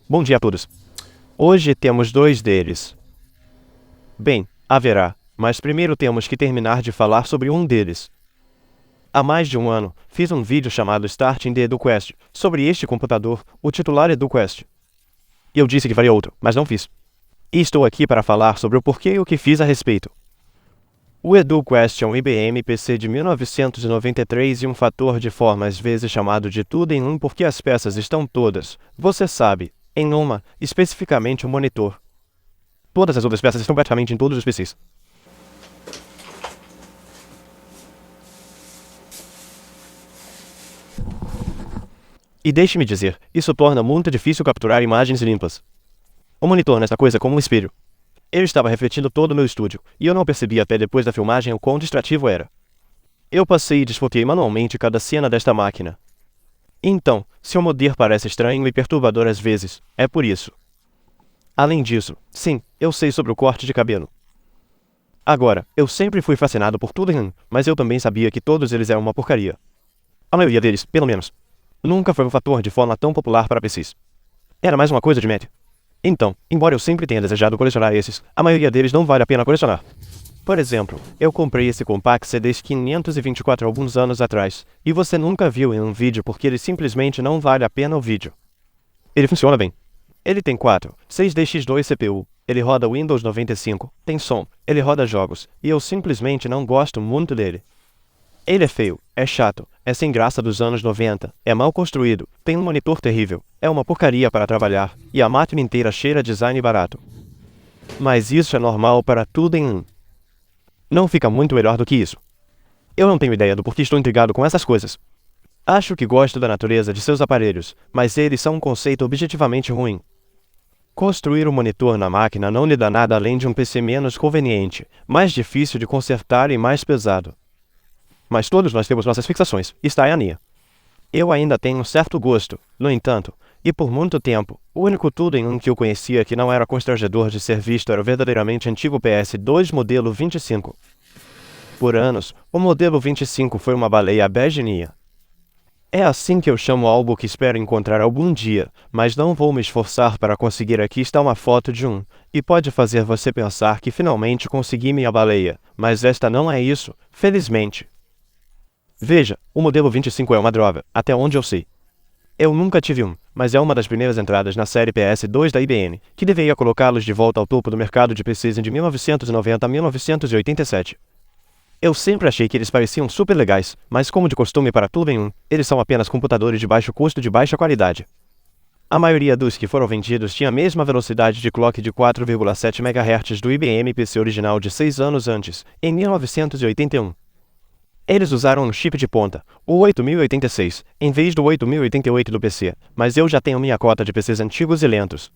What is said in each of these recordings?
Bom dia a todos. Hoje temos dois deles. Bem, haverá, mas primeiro temos que terminar de falar sobre um deles. Há mais de um ano, fiz um vídeo chamado Starting the EduQuest sobre este computador, o titular EduQuest. Eu disse que faria outro, mas não fiz. E estou aqui para falar sobre o porquê e o que fiz a respeito. O EduQuest é um IBM PC de 1993 e um fator de forma às vezes chamado de tudo em um porque as peças estão todas, você sabe, em uma, especificamente o monitor. Todas as outras peças estão praticamente em todos os PCs. E deixe-me dizer, isso torna muito difícil capturar imagens limpas. O monitor nesta coisa é como um espelho. Ele estava refletindo todo o meu estúdio, e eu não percebi até depois da filmagem o quão distrativo era. Eu passei e desfoquei manualmente cada cena desta máquina. Então, se o modelo parece estranho e perturbador às vezes, é por isso. Além disso, sim, eu sei sobre o corte de cabelo. Agora, eu sempre fui fascinado por tudo em um, mas eu também sabia que todos eles eram uma porcaria. A maioria deles, pelo menos. Nunca foi um fator de forma tão popular para PCs. Era mais uma coisa de média. Então, embora eu sempre tenha desejado colecionar esses, a maioria deles não vale a pena colecionar. Por exemplo, eu comprei esse Compact CDs 524 alguns anos atrás, e você nunca viu em um vídeo porque ele simplesmente não vale a pena o vídeo. Ele funciona bem. Ele tem 6DX2 CPU, ele roda Windows 95, tem som, ele roda jogos, e eu simplesmente não gosto muito dele. Ele é feio, é chato, é sem graça dos anos 90, é mal construído, tem um monitor terrível, é uma porcaria para trabalhar, e a máquina inteira cheira a design barato. Mas isso é normal para tudo em um. Não fica muito melhor do que isso. Eu não tenho ideia do porquê estou intrigado com essas coisas. Acho que gosto da natureza de seus aparelhos, mas eles são um conceito objetivamente ruim. Construir um monitor na máquina não lhe dá nada além de um PC menos conveniente, mais difícil de consertar e mais pesado. Mas todos nós temos nossas fixações, está a minha. Eu ainda tenho um certo gosto, no entanto, e por muito tempo, o único tudo em um que eu conhecia que não era constrangedor de ser visto era o verdadeiramente antigo PS2 modelo 25. Por anos, o modelo 25 foi uma baleia begeninha. É assim que eu chamo algo que espero encontrar algum dia, mas não vou me esforçar para conseguir. Aqui está uma foto de um, e pode fazer você pensar que finalmente consegui minha baleia, mas esta não é isso, felizmente. Veja, o modelo 25 é uma droga, até onde eu sei. Eu nunca tive um, mas é uma das primeiras entradas na série PS2 da IBM, que deveria colocá-los de volta ao topo do mercado de PCs de 1990 a 1987. Eu sempre achei que eles pareciam super legais, mas como de costume para tudo em um, eles são apenas computadores de baixo custo de baixa qualidade. A maioria dos que foram vendidos tinha a mesma velocidade de clock de 4,7 MHz do IBM PC original de 6 anos antes, em 1981. Eles usaram um chip de ponta, o 8086, em vez do 8088 do PC, mas eu já tenho minha cota de PCs antigos e lentos.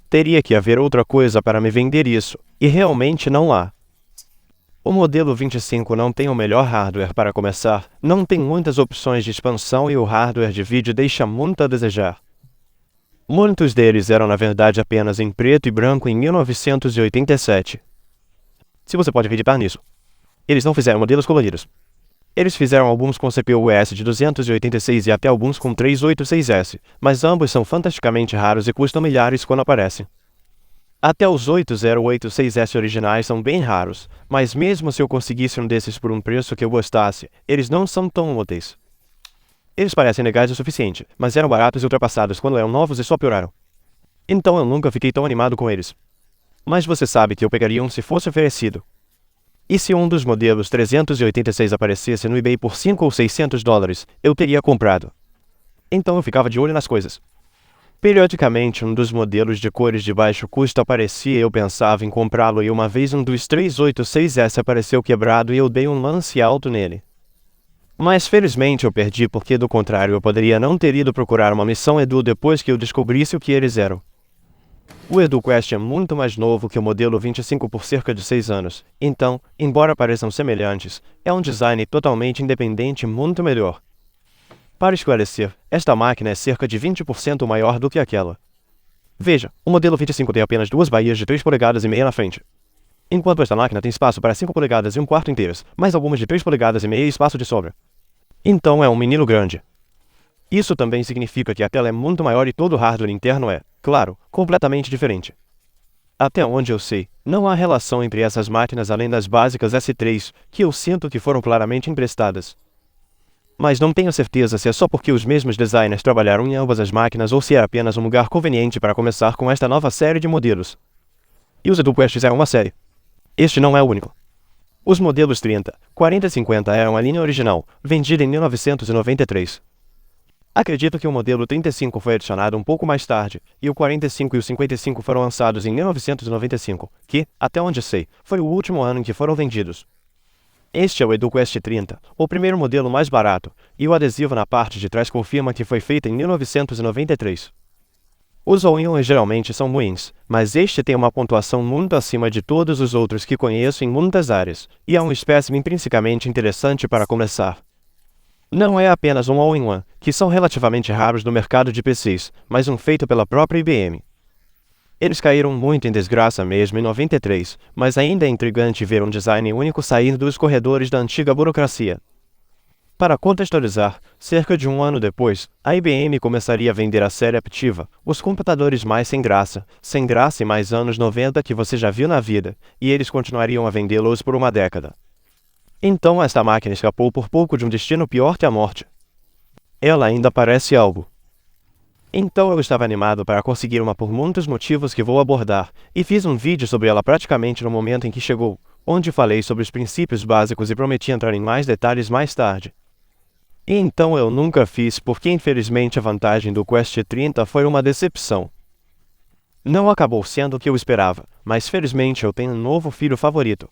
Teria que haver outra coisa para me vender isso, e realmente não há. O modelo 25 não tem o melhor hardware para começar, não tem muitas opções de expansão e o hardware de vídeo deixa muito a desejar. Muitos deles eram na verdade apenas em preto e branco em 1987. Se você pode acreditar nisso. Eles não fizeram modelos coloridos. Eles fizeram alguns com CPU-US de 286 e até alguns com 386S, mas ambos são fantasticamente raros e custam milhares quando aparecem. Até os 8086S originais são bem raros, mas mesmo se eu conseguisse um desses por um preço que eu gostasse, eles não são tão úteis. Eles parecem legais o suficiente, mas eram baratos e ultrapassados quando eram novos e só pioraram. Então eu nunca fiquei tão animado com eles. Mas você sabe que eu pegaria um se fosse oferecido. E se um dos modelos 386 aparecesse no eBay por 5 ou 600 dólares, eu teria comprado. Então eu ficava de olho nas coisas. Periodicamente um dos modelos de cores de baixo custo aparecia e eu pensava em comprá-lo e uma vez um dos 386S apareceu quebrado e eu dei um lance alto nele. Mas felizmente eu perdi porque do contrário eu poderia não ter ido procurar uma missão Edu depois que eu descobrisse o que eles eram. O EduQuest é muito mais novo que o modelo 25 por cerca de 6 anos, então, embora pareçam semelhantes, é um design totalmente independente muito melhor. Para esclarecer, esta máquina é cerca de 20% maior do que aquela. Veja, o modelo 25 tem apenas duas baías de 3,5 polegadas na frente. Enquanto esta máquina tem espaço para 5 polegadas e um quarto inteiras, mais algumas de 3,5 polegadas e espaço de sobra. Então é um menino grande. Isso também significa que a tela é muito maior e todo o hardware interno é. Claro, completamente diferente. Até onde eu sei, não há relação entre essas máquinas além das básicas S3, que eu sinto que foram claramente emprestadas. Mas não tenho certeza se é só porque os mesmos designers trabalharam em ambas as máquinas ou se é apenas um lugar conveniente para começar com esta nova série de modelos. E os EduQuest é uma série. Este não é o único. Os modelos 30, 40 e 50 eram a linha original, vendida em 1993. Acredito que o modelo 35 foi adicionado um pouco mais tarde, e o 45 e o 55 foram lançados em 1995, que, até onde sei, foi o último ano em que foram vendidos. Este é o EduQuest 30, o primeiro modelo mais barato, e o adesivo na parte de trás confirma que foi feito em 1993. Os all-in-one geralmente são ruins, mas este tem uma pontuação muito acima de todos os outros que conheço em muitas áreas, e é um espécime intrinsecamente interessante para começar. Não é apenas um all-in-one, que são relativamente raros no mercado de PCs, mas um feito pela própria IBM. Eles caíram muito em desgraça mesmo em 93, mas ainda é intrigante ver um design único sair dos corredores da antiga burocracia. Para contextualizar, cerca de um ano depois, a IBM começaria a vender a série Aptiva, os computadores mais sem graça e mais anos 90 que você já viu na vida, e eles continuariam a vendê-los por uma década. Então esta máquina escapou por pouco de um destino pior que a morte. Ela ainda parece algo. Então eu estava animado para conseguir uma por muitos motivos que vou abordar, e fiz um vídeo sobre ela praticamente no momento em que chegou, onde falei sobre os princípios básicos e prometi entrar em mais detalhes mais tarde. E então eu nunca fiz porque infelizmente a vantagem do Quest 30 foi uma decepção. Não acabou sendo o que eu esperava, mas felizmente eu tenho um novo filho favorito.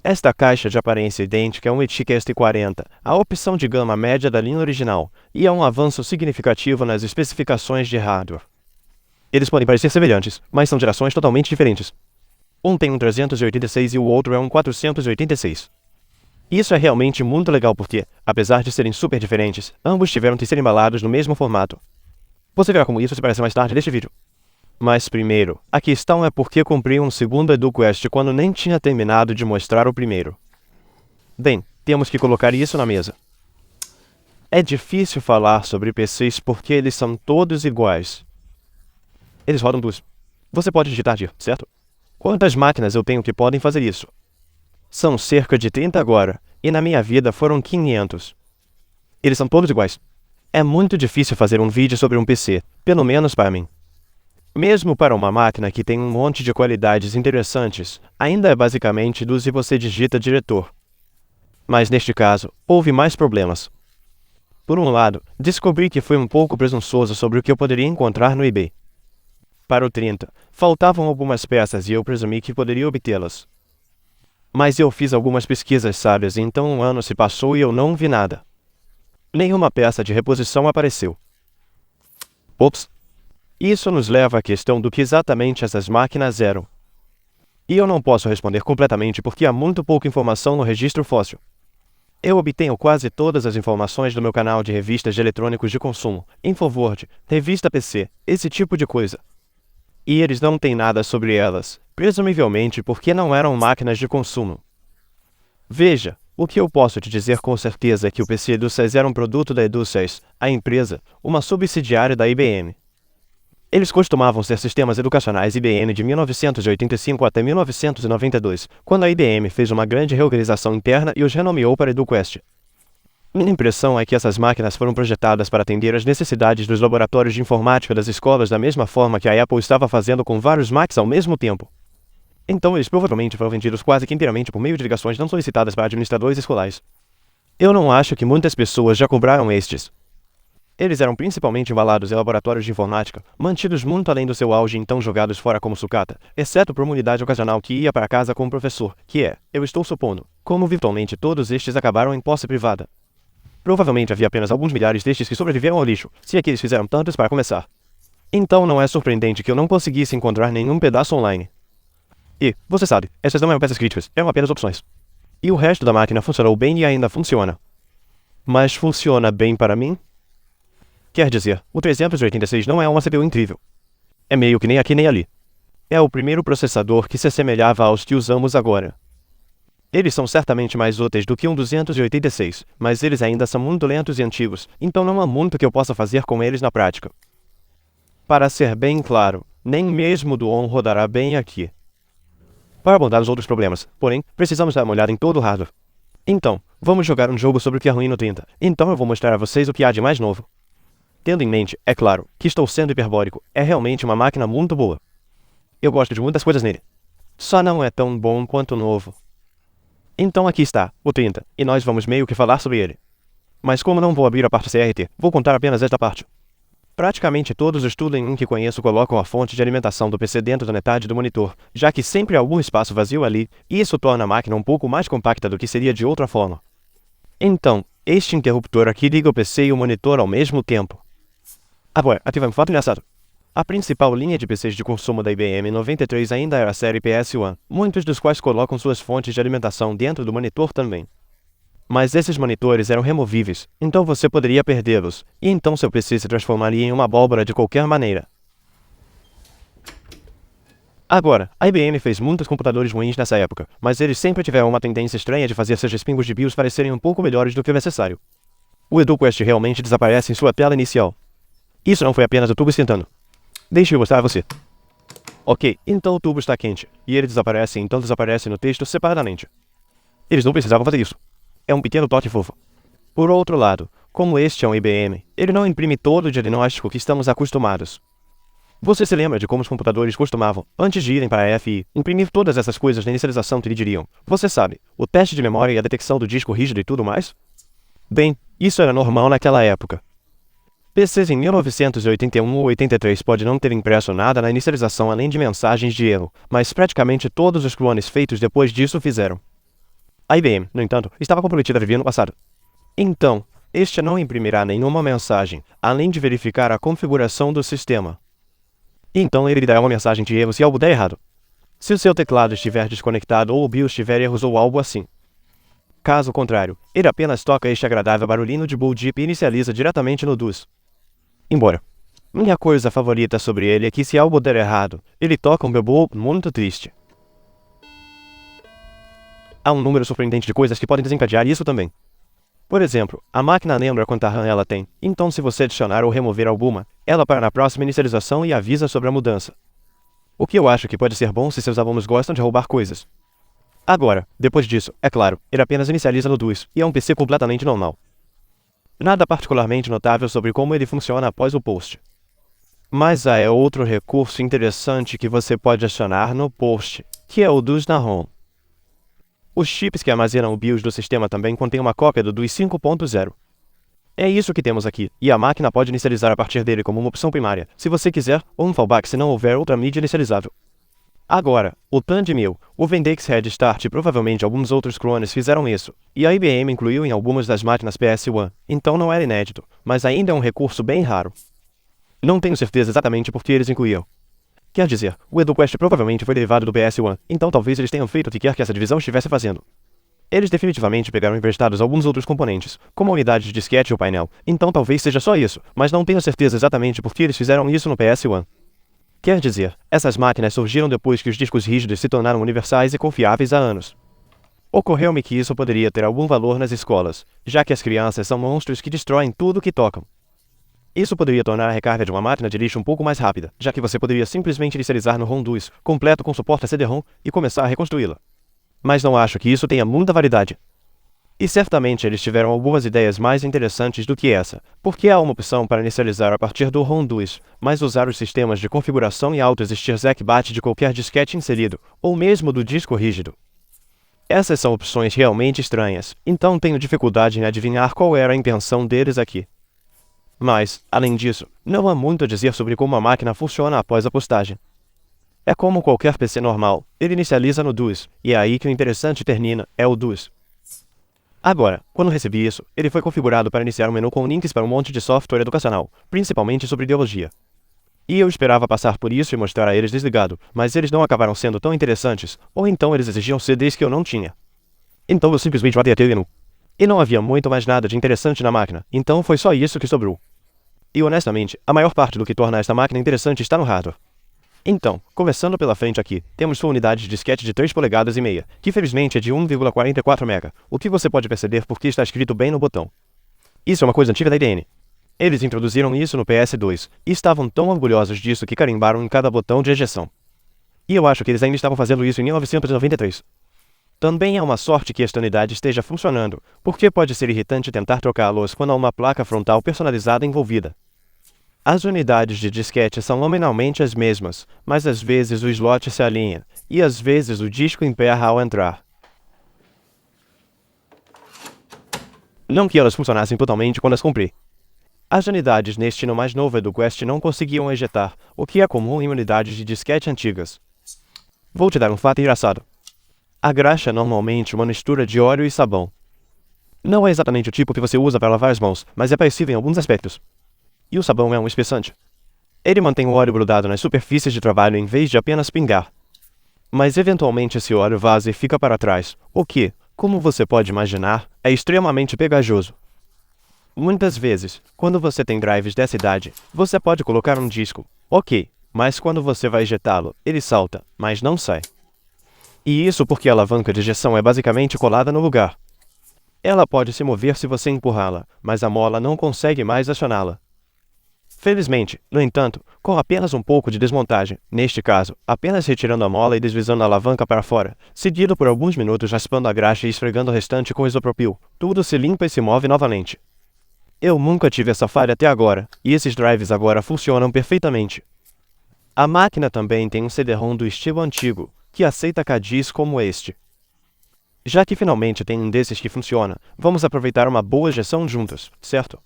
Esta caixa de aparência idêntica é um ETIC 40, a opção de gama média da linha original, e é um avanço significativo nas especificações de hardware. Eles podem parecer semelhantes, mas são gerações totalmente diferentes. Um tem um 386 e o outro é um 486. Isso é realmente muito legal porque, apesar de serem super diferentes, ambos tiveram que ser embalados no mesmo formato. Você verá como isso se parece mais tarde neste vídeo. Mas primeiro, a questão é por que comprei um segundo EduQuest quando nem tinha terminado de mostrar o primeiro. Bem, temos que colocar isso na mesa. É difícil falar sobre PCs porque eles são todos iguais. Eles rodam dos. Você pode digitar DIR, certo? Quantas máquinas eu tenho que podem fazer isso? São cerca de 30 agora, e na minha vida foram 500. Eles são todos iguais. É muito difícil fazer um vídeo sobre um PC, pelo menos para mim. Mesmo para uma máquina que tem um monte de qualidades interessantes, ainda é basicamente do se você digita diretor. Mas neste caso, houve mais problemas. Por um lado, descobri que fui um pouco presunçoso sobre o que eu poderia encontrar no eBay. Para o 30, faltavam algumas peças e eu presumi que poderia obtê-las. Mas eu fiz algumas pesquisas sábias e então um ano se passou e eu não vi nada. Nenhuma peça de reposição apareceu. Ops! Isso nos leva à questão do que exatamente essas máquinas eram. E eu não posso responder completamente porque há muito pouca informação no registro fóssil. Eu obtenho quase todas as informações do meu canal de revistas de eletrônicos de consumo, Infoword, revista PC, esse tipo de coisa. E eles não têm nada sobre elas, presumivelmente porque não eram máquinas de consumo. Veja, o que eu posso te dizer com certeza é que o PC EduSys era um produto da EduSys, a empresa, uma subsidiária da IBM. Eles costumavam ser sistemas educacionais IBM de 1985 até 1992, quando a IBM fez uma grande reorganização interna e os renomeou para EduQuest. Minha impressão é que essas máquinas foram projetadas para atender às necessidades dos laboratórios de informática das escolas da mesma forma que a Apple estava fazendo com vários Macs ao mesmo tempo. Então eles provavelmente foram vendidos quase que inteiramente por meio de ligações não solicitadas para administradores escolares. Eu não acho que muitas pessoas já compraram estes. Eles eram principalmente embalados em laboratórios de informática, mantidos muito além do seu auge e então jogados fora como sucata, exceto por uma unidade ocasional que ia para casa com o professor, que é, eu estou supondo, como virtualmente todos estes acabaram em posse privada. Provavelmente havia apenas alguns milhares destes que sobreviveram ao lixo, se é que eles fizeram tantos para começar. Então não é surpreendente que eu não conseguisse encontrar nenhum pedaço online. E, você sabe, essas não eram peças críticas, eram apenas opções. E o resto da máquina funcionou bem e ainda funciona. Mas funciona bem para mim? Quer dizer, o 386 não é uma CPU incrível. É meio que nem aqui nem ali. É o primeiro processador que se assemelhava aos que usamos agora. Eles são certamente mais úteis do que um 286, mas eles ainda são muito lentos e antigos, então não há muito que eu possa fazer com eles na prática. Para ser bem claro, nem mesmo o Duon rodará bem aqui. Para abordar os outros problemas, porém, precisamos dar uma olhada em todo o hardware. Então, vamos jogar um jogo sobre o que é ruim no 30. Então eu vou mostrar a vocês o que há de mais novo. Tendo em mente, é claro, que estou sendo hiperbólico, é realmente uma máquina muito boa. Eu gosto de muitas coisas nele. Só não é tão bom quanto o novo. Então aqui está, o 30, e nós vamos meio que falar sobre ele. Mas como não vou abrir a parte CRT, vou contar apenas esta parte. Praticamente todos os Student que conheço colocam a fonte de alimentação do PC dentro da metade do monitor, já que sempre há algum espaço vazio ali, e isso torna a máquina um pouco mais compacta do que seria de outra forma. Então, este interruptor aqui liga o PC e o monitor ao mesmo tempo. Agora, ativa um fato engraçado. A principal linha de PCs de consumo da IBM 93 ainda era a série PS1, muitos dos quais colocam suas fontes de alimentação dentro do monitor também. Mas esses monitores eram removíveis, então você poderia perdê-los, e então seu PC se transformaria em uma abóbora de qualquer maneira. Agora, a IBM fez muitos computadores ruins nessa época, mas eles sempre tiveram uma tendência estranha de fazer seus respingos de BIOS parecerem um pouco melhores do que o necessário. O EduQuest realmente desaparece em sua tela inicial. Isso não foi apenas o tubo esquentando. Deixe eu mostrar a você. Ok, então o tubo está quente, e ele desaparece, então desaparece no texto separadamente. Eles não precisavam fazer isso. É um pequeno toque fofo. Por outro lado, como este é um IBM, ele não imprime todo o diagnóstico que estamos acostumados. Você se lembra de como os computadores costumavam, antes de irem para a FI, imprimir todas essas coisas na inicialização que lhe diriam? Você sabe, o teste de memória e a detecção do disco rígido e tudo mais? Bem, isso era normal naquela época. PCs em 1981 ou 83 pode não ter impresso nada na inicialização além de mensagens de erro, mas praticamente todos os clones feitos depois disso fizeram. A IBM, no entanto, estava comprometida a viver no passado. Então, este não imprimirá nenhuma mensagem, além de verificar a configuração do sistema. Então ele lhe dará uma mensagem de erro se algo der errado. Se o seu teclado estiver desconectado ou o BIOS tiver erros ou algo assim. Caso contrário, ele apenas toca este agradável barulhinho de boot e inicializa diretamente no DOS. Embora, minha coisa favorita sobre ele é que se algo der errado, ele toca um bebop muito triste. Há um número surpreendente de coisas que podem desencadear isso também. Por exemplo, a máquina lembra quanta RAM ela tem, então se você adicionar ou remover alguma, ela para na próxima inicialização e avisa sobre a mudança. O que eu acho que pode ser bom se seus alunos gostam de roubar coisas. Agora, depois disso, é claro, ele apenas inicializa no DOS, e é um PC completamente normal. Nada particularmente notável sobre como ele funciona após o post. Mas há outro recurso interessante que você pode adicionar no post, que é o DOS na ROM. Os chips que armazenam o BIOS do sistema também contêm uma cópia do DOS 5.0. É isso que temos aqui, e a máquina pode inicializar a partir dele como uma opção primária, se você quiser, ou um fallback se não houver outra mídia inicializável. Agora, o Tandemil, o Vendex Head Start e provavelmente alguns outros clones fizeram isso, e a IBM incluiu em algumas das máquinas PS1, então não era inédito, mas ainda é um recurso bem raro. Não tenho certeza exatamente por que eles incluíam. Quer dizer, o EduQuest provavelmente foi derivado do PS1, então talvez eles tenham feito o que quer que essa divisão estivesse fazendo. Eles definitivamente pegaram emprestados alguns outros componentes, como a unidade de disquete ou painel, então talvez seja só isso, mas não tenho certeza exatamente por que eles fizeram isso no PS1. Quer dizer, essas máquinas surgiram depois que os discos rígidos se tornaram universais e confiáveis há anos. Ocorreu-me que isso poderia ter algum valor nas escolas, já que as crianças são monstros que destroem tudo que tocam. Isso poderia tornar a recarga de uma máquina de lixo um pouco mais rápida, já que você poderia simplesmente inicializar no ROM DOS, completo com suporte a CD-ROM, e começar a reconstruí-la. Mas não acho que isso tenha muita validade. E certamente eles tiveram algumas ideias mais interessantes do que essa, porque há uma opção para inicializar a partir do ROM DOS, mas usar os sistemas de configuração e auto-existir ZecBat de qualquer disquete inserido, ou mesmo do disco rígido. Essas são opções realmente estranhas, então tenho dificuldade em adivinhar qual era a intenção deles aqui. Mas, além disso, não há muito a dizer sobre como a máquina funciona após a postagem. É como qualquer PC normal, ele inicializa no DOS, e é aí que o interessante termina, é o DOS. Agora, quando recebi isso, ele foi configurado para iniciar um menu com links para um monte de software educacional, principalmente sobre ideologia. E eu esperava passar por isso e mostrar a eles desligado, mas eles não acabaram sendo tão interessantes, ou então eles exigiam CDs que eu não tinha. Então eu simplesmente matei aquele menu. E não havia muito mais nada de interessante na máquina, então foi só isso que sobrou. E honestamente, a maior parte do que torna esta máquina interessante está no hardware. Então, começando pela frente aqui, temos sua unidade de disquete de 3,5 polegadas, que felizmente é de 1,44 MB, o que você pode perceber porque está escrito bem no botão. Isso é uma coisa antiga da IDN. Eles introduziram isso no PS2, e estavam tão orgulhosos disso que carimbaram em cada botão de ejeção. E eu acho que eles ainda estavam fazendo isso em 1993. Também é uma sorte que esta unidade esteja funcionando, porque pode ser irritante tentar trocá-los quando há uma placa frontal personalizada envolvida. As unidades de disquete são nominalmente as mesmas, mas às vezes o slot se alinha, e às vezes o disco emperra ao entrar. Não que elas funcionassem totalmente quando as comprei. As unidades neste no mais novo EduQuest não conseguiam ejetar, o que é comum em unidades de disquete antigas. Vou te dar um fato engraçado. A graxa é normalmente uma mistura de óleo e sabão. Não é exatamente o tipo que você usa para lavar as mãos, mas é parecido em alguns aspectos. E o sabão é um espessante. Ele mantém o óleo grudado nas superfícies de trabalho em vez de apenas pingar. Mas eventualmente esse óleo vaza e fica para trás, o que, como você pode imaginar, é extremamente pegajoso. Muitas vezes, quando você tem drives dessa idade, você pode colocar um disco, ok, mas quando você vai ejetá-lo, ele salta, mas não sai. E isso porque a alavanca de ejeção é basicamente colada no lugar. Ela pode se mover se você empurrá-la, mas a mola não consegue mais acioná-la. Felizmente, no entanto, com apenas um pouco de desmontagem, neste caso, apenas retirando a mola e deslizando a alavanca para fora, seguido por alguns minutos raspando a graxa e esfregando o restante com isopropil, tudo se limpa e se move novamente. Eu nunca tive essa falha até agora, e esses drives agora funcionam perfeitamente. A máquina também tem um CD-ROM do estilo antigo, que aceita CADIs como este. Já que finalmente tem um desses que funciona, vamos aproveitar uma boa ejeção juntos, certo?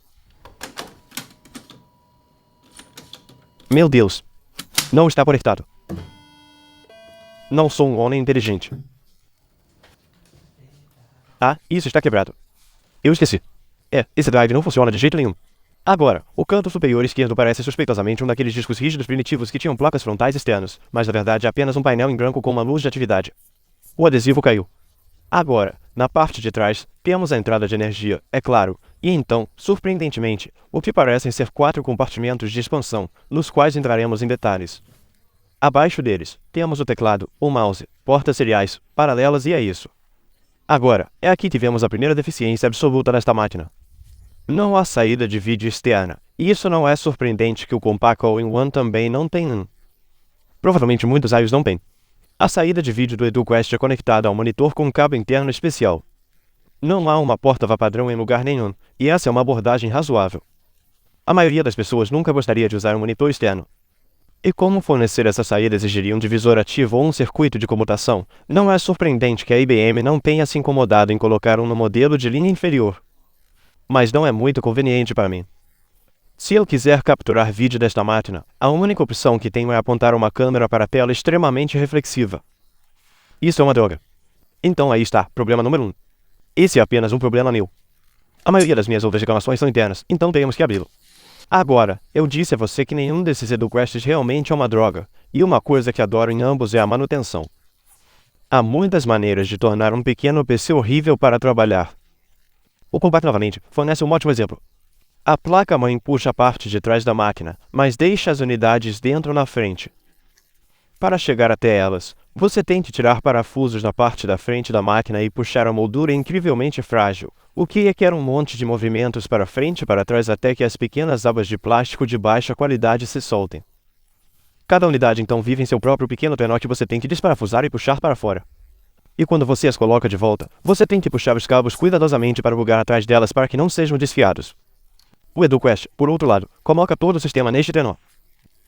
Meu Deus! Não está conectado. Não sou um homem inteligente. Ah, isso está quebrado. Eu esqueci. Esse drive não funciona de jeito nenhum. Agora, o canto superior esquerdo parece suspeitosamente um daqueles discos rígidos primitivos que tinham placas frontais externas, mas na verdade é apenas um painel em branco com uma luz de atividade. O adesivo caiu. Agora, na parte de trás, temos a entrada de energia, é claro, e então, surpreendentemente, o que parecem ser 4 compartimentos de expansão, nos quais entraremos em detalhes. Abaixo deles, temos o teclado, o mouse, portas seriais, paralelas e é isso. Agora, é aqui que vemos a primeira deficiência absoluta desta máquina. Não há saída de vídeo externa, e isso não é surpreendente que o Compaq All-in-One também não tem um. Provavelmente muitos iOS não têm. A saída de vídeo do EduQuest é conectada ao monitor com um cabo interno especial. Não há uma porta VA padrão em lugar nenhum, e essa é uma abordagem razoável. A maioria das pessoas nunca gostaria de usar um monitor externo. E como fornecer essa saída exigiria um divisor ativo ou um circuito de comutação, não é surpreendente que a IBM não tenha se incomodado em colocar um no modelo de linha inferior. Mas não é muito conveniente para mim. Se eu quiser capturar vídeo desta máquina, a única opção que tenho é apontar uma câmera para a tela extremamente reflexiva. Isso é uma droga. Então aí está, problema número 1. Esse é apenas um problema meu. A maioria das minhas outras reclamações são internas, então temos que abri-lo. Agora, eu disse a você que nenhum desses EduQuests realmente é uma droga, e uma coisa que adoro em ambos é a manutenção. Há muitas maneiras de tornar um pequeno PC horrível para trabalhar. O Compaq novamente fornece um ótimo exemplo. A placa-mãe puxa a parte de trás da máquina, mas deixa as unidades dentro na frente. Para chegar até elas, você tem que tirar parafusos na parte da frente da máquina e puxar a moldura incrivelmente frágil, o que requer um monte de movimentos para frente e para trás até que as pequenas abas de plástico de baixa qualidade se soltem. Cada unidade então vive em seu próprio pequeno trenó que você tem que desparafusar e puxar para fora. E quando você as coloca de volta, você tem que puxar os cabos cuidadosamente para o lugar atrás delas para que não sejam desfiados. O EduQuest, por outro lado, coloca todo o sistema neste trenó.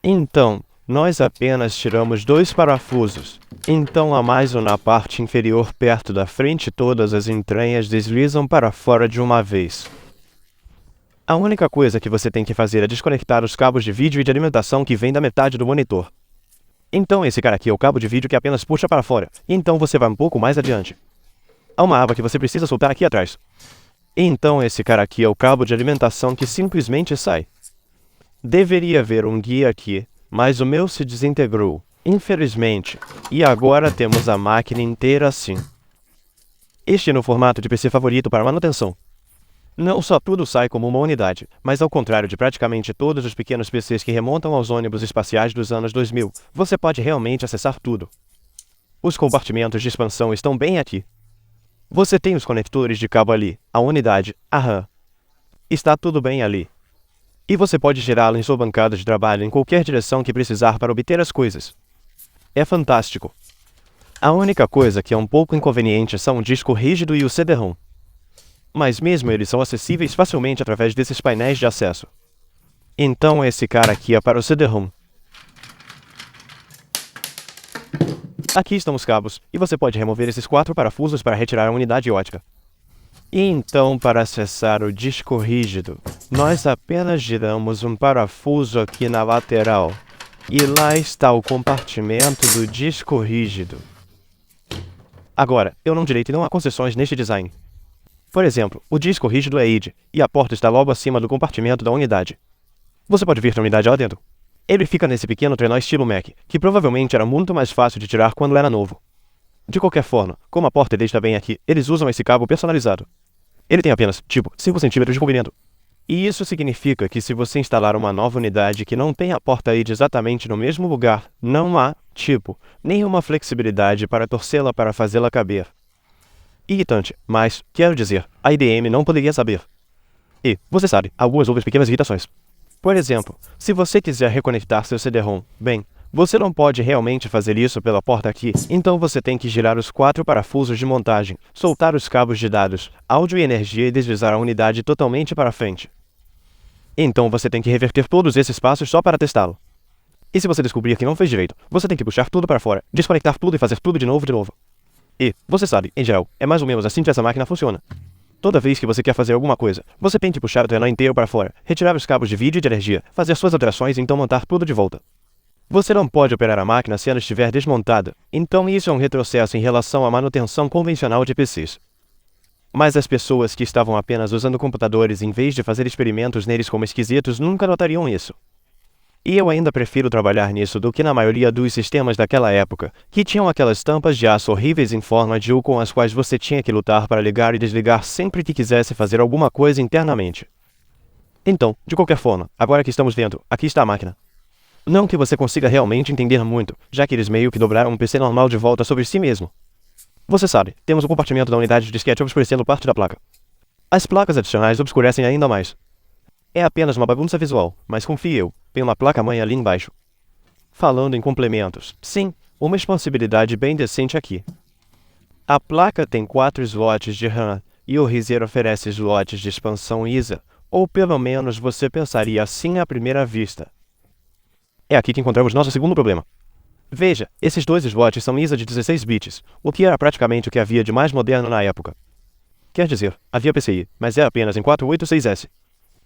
Então, nós apenas tiramos 2 parafusos. Então há mais um na parte inferior perto da frente e todas as entranhas deslizam para fora de uma vez. A única coisa que você tem que fazer é desconectar os cabos de vídeo e de alimentação que vêm da metade do monitor. Então esse cara aqui é o cabo de vídeo que apenas puxa para fora, e então você vai um pouco mais adiante. Há uma aba que você precisa soltar aqui atrás. Então esse cara aqui é o cabo de alimentação que simplesmente sai. Deveria haver um guia aqui, mas o meu se desintegrou, infelizmente, e agora temos a máquina inteira assim. Este é o formato de PC favorito para manutenção. Não só tudo sai como uma unidade, mas ao contrário de praticamente todos os pequenos PCs que remontam aos ônibus espaciais dos anos 2000, você pode realmente acessar tudo. Os compartimentos de expansão estão bem aqui. Você tem os conectores de cabo ali, a unidade, a RAM. Está tudo bem ali. E você pode girá-lo em sua bancada de trabalho em qualquer direção que precisar para obter as coisas. É fantástico. A única coisa que é um pouco inconveniente são o disco rígido e o CD-ROM. Mas mesmo eles são acessíveis facilmente através desses painéis de acesso. Então esse cara aqui é para o CD-ROM. Aqui estão os cabos, e você pode remover esses 4 parafusos para retirar a unidade ótica. E então, para acessar o disco rígido, nós apenas giramos um parafuso aqui na lateral. E lá está o compartimento do disco rígido. Agora, eu não direi que não há concessões neste design. Por exemplo, o disco rígido é ID, e a porta está logo acima do compartimento da unidade. Você pode ver a unidade lá dentro. Ele fica nesse pequeno trenó estilo Mac, que provavelmente era muito mais fácil de tirar quando era novo. De qualquer forma, como a porta dele está bem aqui, eles usam esse cabo personalizado. Ele tem apenas, 5 centímetros de comprimento. E isso significa que se você instalar uma nova unidade que não tem a porta ID exatamente no mesmo lugar, não há, nenhuma flexibilidade para torcê-la para fazê-la caber. Irritante, mas, quero dizer, a IBM não poderia saber. E, você sabe, algumas outras pequenas irritações. Por exemplo, se você quiser reconectar seu CD-ROM, bem, você não pode realmente fazer isso pela porta aqui, então você tem que girar os 4 parafusos de montagem, soltar os cabos de dados, áudio e energia e deslizar a unidade totalmente para frente. Então você tem que reverter todos esses passos só para testá-lo. E se você descobrir que não fez direito, você tem que puxar tudo para fora, desconectar tudo e fazer tudo de novo. E, você sabe, em geral, é mais ou menos assim que essa máquina funciona. Toda vez que você quer fazer alguma coisa, você tem que puxar o trenó inteiro para fora, retirar os cabos de vídeo e de energia, fazer suas alterações e então montar tudo de volta. Você não pode operar a máquina se ela estiver desmontada, então isso é um retrocesso em relação à manutenção convencional de PCs. Mas as pessoas que estavam apenas usando computadores em vez de fazer experimentos neles como esquisitos nunca notariam isso. E eu ainda prefiro trabalhar nisso do que na maioria dos sistemas daquela época, que tinham aquelas tampas de aço horríveis em forma de U com as quais você tinha que lutar para ligar e desligar sempre que quisesse fazer alguma coisa internamente. Então, de qualquer forma, agora que estamos dentro, aqui está a máquina. Não que você consiga realmente entender muito, já que eles meio que dobraram um PC normal de volta sobre si mesmo. Você sabe, temos o compartimento da unidade de disquete obscurecendo parte da placa. As placas adicionais obscurecem ainda mais. É apenas uma bagunça visual, mas confie eu, tem uma placa-mãe ali embaixo. Falando em complementos, sim, uma expansibilidade bem decente aqui. A placa tem 4 slots de RAM, e o Razer oferece slots de expansão ISA, ou pelo menos você pensaria assim à primeira vista. É aqui que encontramos nosso segundo problema. Veja, esses 2 slots são ISA de 16 bits, o que era praticamente o que havia de mais moderno na época. Quer dizer, havia PCI, mas é apenas em 486S.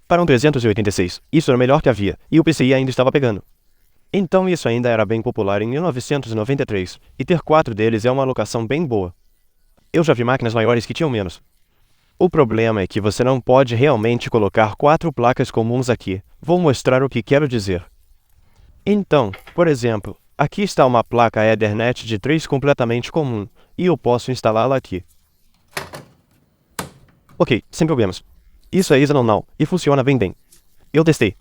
Para um 386, isso era o melhor que havia, e o PCI ainda estava pegando. Então isso ainda era bem popular em 1993, e ter 4 deles é uma alocação bem boa. Eu já vi máquinas maiores que tinham menos. O problema é que você não pode realmente colocar 4 placas comuns aqui. Vou mostrar o que quero dizer. Então, por exemplo, aqui está uma placa Ethernet de 3 completamente comum, e eu posso instalá-la aqui. Ok, sem problemas. Isso é ISA normal, e funciona bem. Eu testei.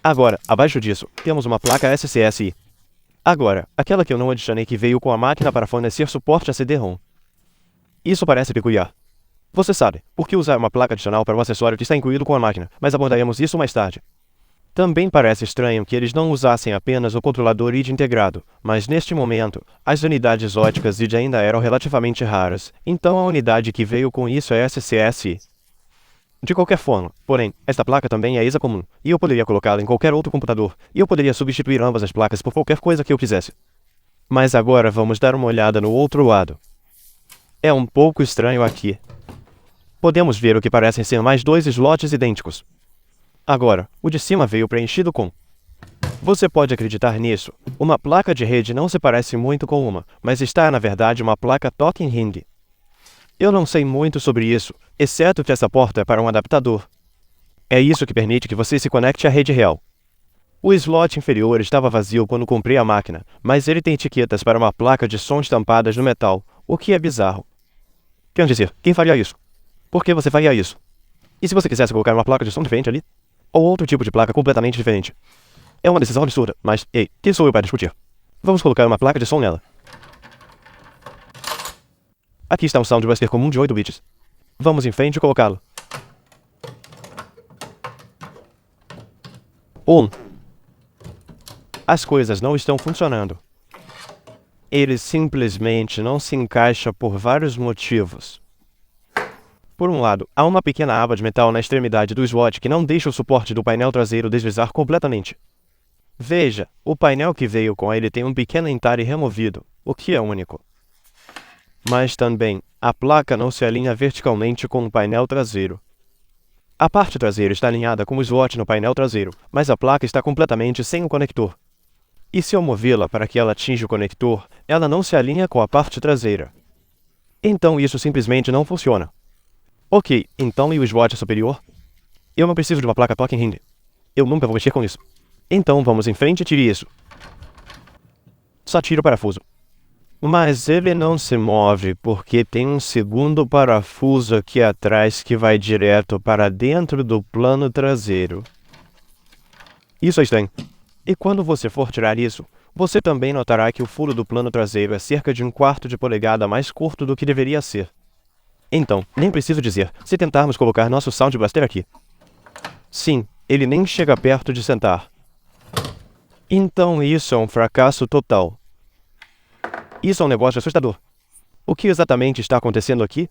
Agora, abaixo disso, temos uma placa SCSI. Agora, aquela que eu não adicionei que veio com a máquina para fornecer suporte a CD-ROM. Isso parece peculiar. Você sabe, por que usar uma placa adicional para um acessório que está incluído com a máquina, mas abordaremos isso mais tarde. Também parece estranho que eles não usassem apenas o controlador ID integrado, mas neste momento, as unidades óticas ID ainda eram relativamente raras, então a unidade que veio com isso é SCSI. De qualquer forma, porém, esta placa também é ISA comum, e eu poderia colocá-la em qualquer outro computador, e eu poderia substituir ambas as placas por qualquer coisa que eu quisesse. Mas agora vamos dar uma olhada no outro lado. É um pouco estranho aqui. Podemos ver o que parecem ser mais 2 slots idênticos. Agora, o de cima veio preenchido com. Você pode acreditar nisso, uma placa de rede não se parece muito com uma, mas está na verdade uma placa Talking Ring. Eu não sei muito sobre isso, exceto que essa porta é para um adaptador. É isso que permite que você se conecte à rede real. O slot inferior estava vazio quando comprei a máquina, mas ele tem etiquetas para uma placa de som estampadas no metal, o que é bizarro. Quer dizer, quem faria isso? Por que você faria isso? E se você quisesse colocar uma placa de som diferente ali? Ou outro tipo de placa completamente diferente? É uma decisão absurda, mas, ei, quem sou eu para discutir? Vamos colocar uma placa de som nela. Aqui está um Soundbuster comum de 8 bits. Vamos em frente e colocá-lo. 1. As coisas não estão funcionando. Ele simplesmente não se encaixa por vários motivos. Por um lado, há uma pequena aba de metal na extremidade do slot que não deixa o suporte do painel traseiro deslizar completamente. Veja, o painel que veio com ele tem um pequeno entalhe removido, o que é único. Mas também, a placa não se alinha verticalmente com o painel traseiro. A parte traseira está alinhada com o slot no painel traseiro, mas a placa está completamente sem o conector. E se eu movê-la para que ela atinja o conector, ela não se alinha com a parte traseira. Então isso simplesmente não funciona. Ok, então e o slot superior? Eu não preciso de uma placa Talking Hindi. Eu nunca vou mexer com isso. Então vamos em frente e tire isso. Só tira o parafuso. Mas ele não se move porque tem um segundo parafuso aqui atrás que vai direto para dentro do plano traseiro. Isso é estranho. E quando você for tirar isso, você também notará que o furo do plano traseiro é cerca de 1/4 de polegada mais curto do que deveria ser. Então, nem preciso dizer, se tentarmos colocar nosso Sound Blaster aqui. Sim, ele nem chega perto de sentar. Então isso é um fracasso total. Isso é um negócio assustador. O que exatamente está acontecendo aqui?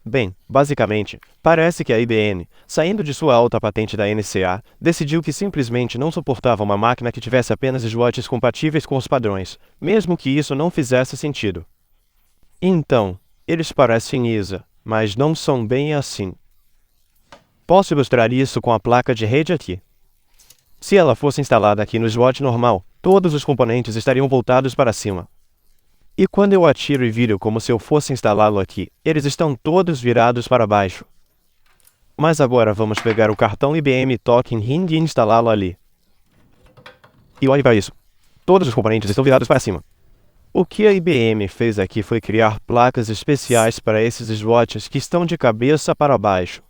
Bem, basicamente, parece que a IBM, saindo de sua alta patente da NCA, decidiu que simplesmente não suportava uma máquina que tivesse apenas slots compatíveis com os padrões, mesmo que isso não fizesse sentido. Então, eles parecem ISA, mas não são bem assim. Posso ilustrar isso com a placa de rede aqui. Se ela fosse instalada aqui no slot normal, todos os componentes estariam voltados para cima. E quando eu atiro e viro como se eu fosse instalá-lo aqui, eles estão todos virados para baixo. Mas agora vamos pegar o cartão IBM Talking Hindi e instalá-lo ali. E olhe para isso. Todos os componentes estão virados para cima. O que a IBM fez aqui foi criar placas especiais para esses slots que estão de cabeça para baixo.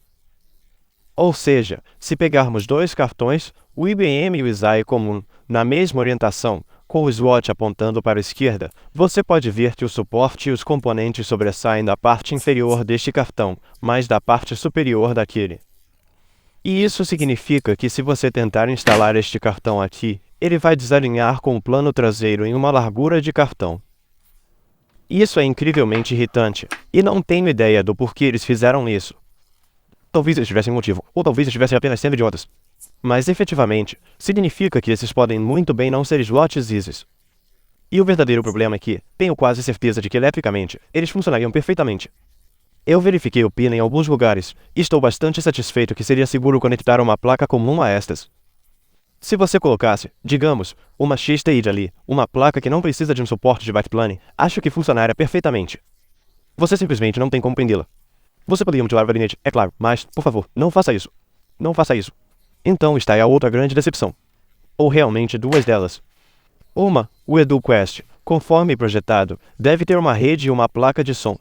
Ou seja, se pegarmos dois cartões, o IBM e o SI comum, na mesma orientação, com o slot apontando para a esquerda, você pode ver que o suporte e os componentes sobressaem da parte inferior deste cartão, mas da parte superior daquele. E isso significa que se você tentar instalar este cartão aqui, ele vai desalinhar com o plano traseiro em uma largura de cartão. Isso é incrivelmente irritante, e não tenho ideia do porquê eles fizeram isso. Talvez eles tivessem um motivo, ou talvez estivessem apenas sendo idiotas. Mas, efetivamente, significa que esses podem muito bem não ser slots ISIS. E o verdadeiro problema é que, tenho quase certeza de que eletricamente, eles funcionariam perfeitamente. Eu verifiquei o pino em alguns lugares, e estou bastante satisfeito que seria seguro conectar uma placa comum a estas. Se você colocasse, digamos, uma XTI ali, uma placa que não precisa de um suporte de backplane, acho que funcionaria perfeitamente. Você simplesmente não tem como prendê-la. Você poderia mutilar o gabinete, é claro, mas, por favor, não faça isso. Não faça isso. Então está aí a outra grande decepção. Ou realmente duas delas. Uma, o EduQuest, conforme projetado, deve ter uma rede e uma placa de som.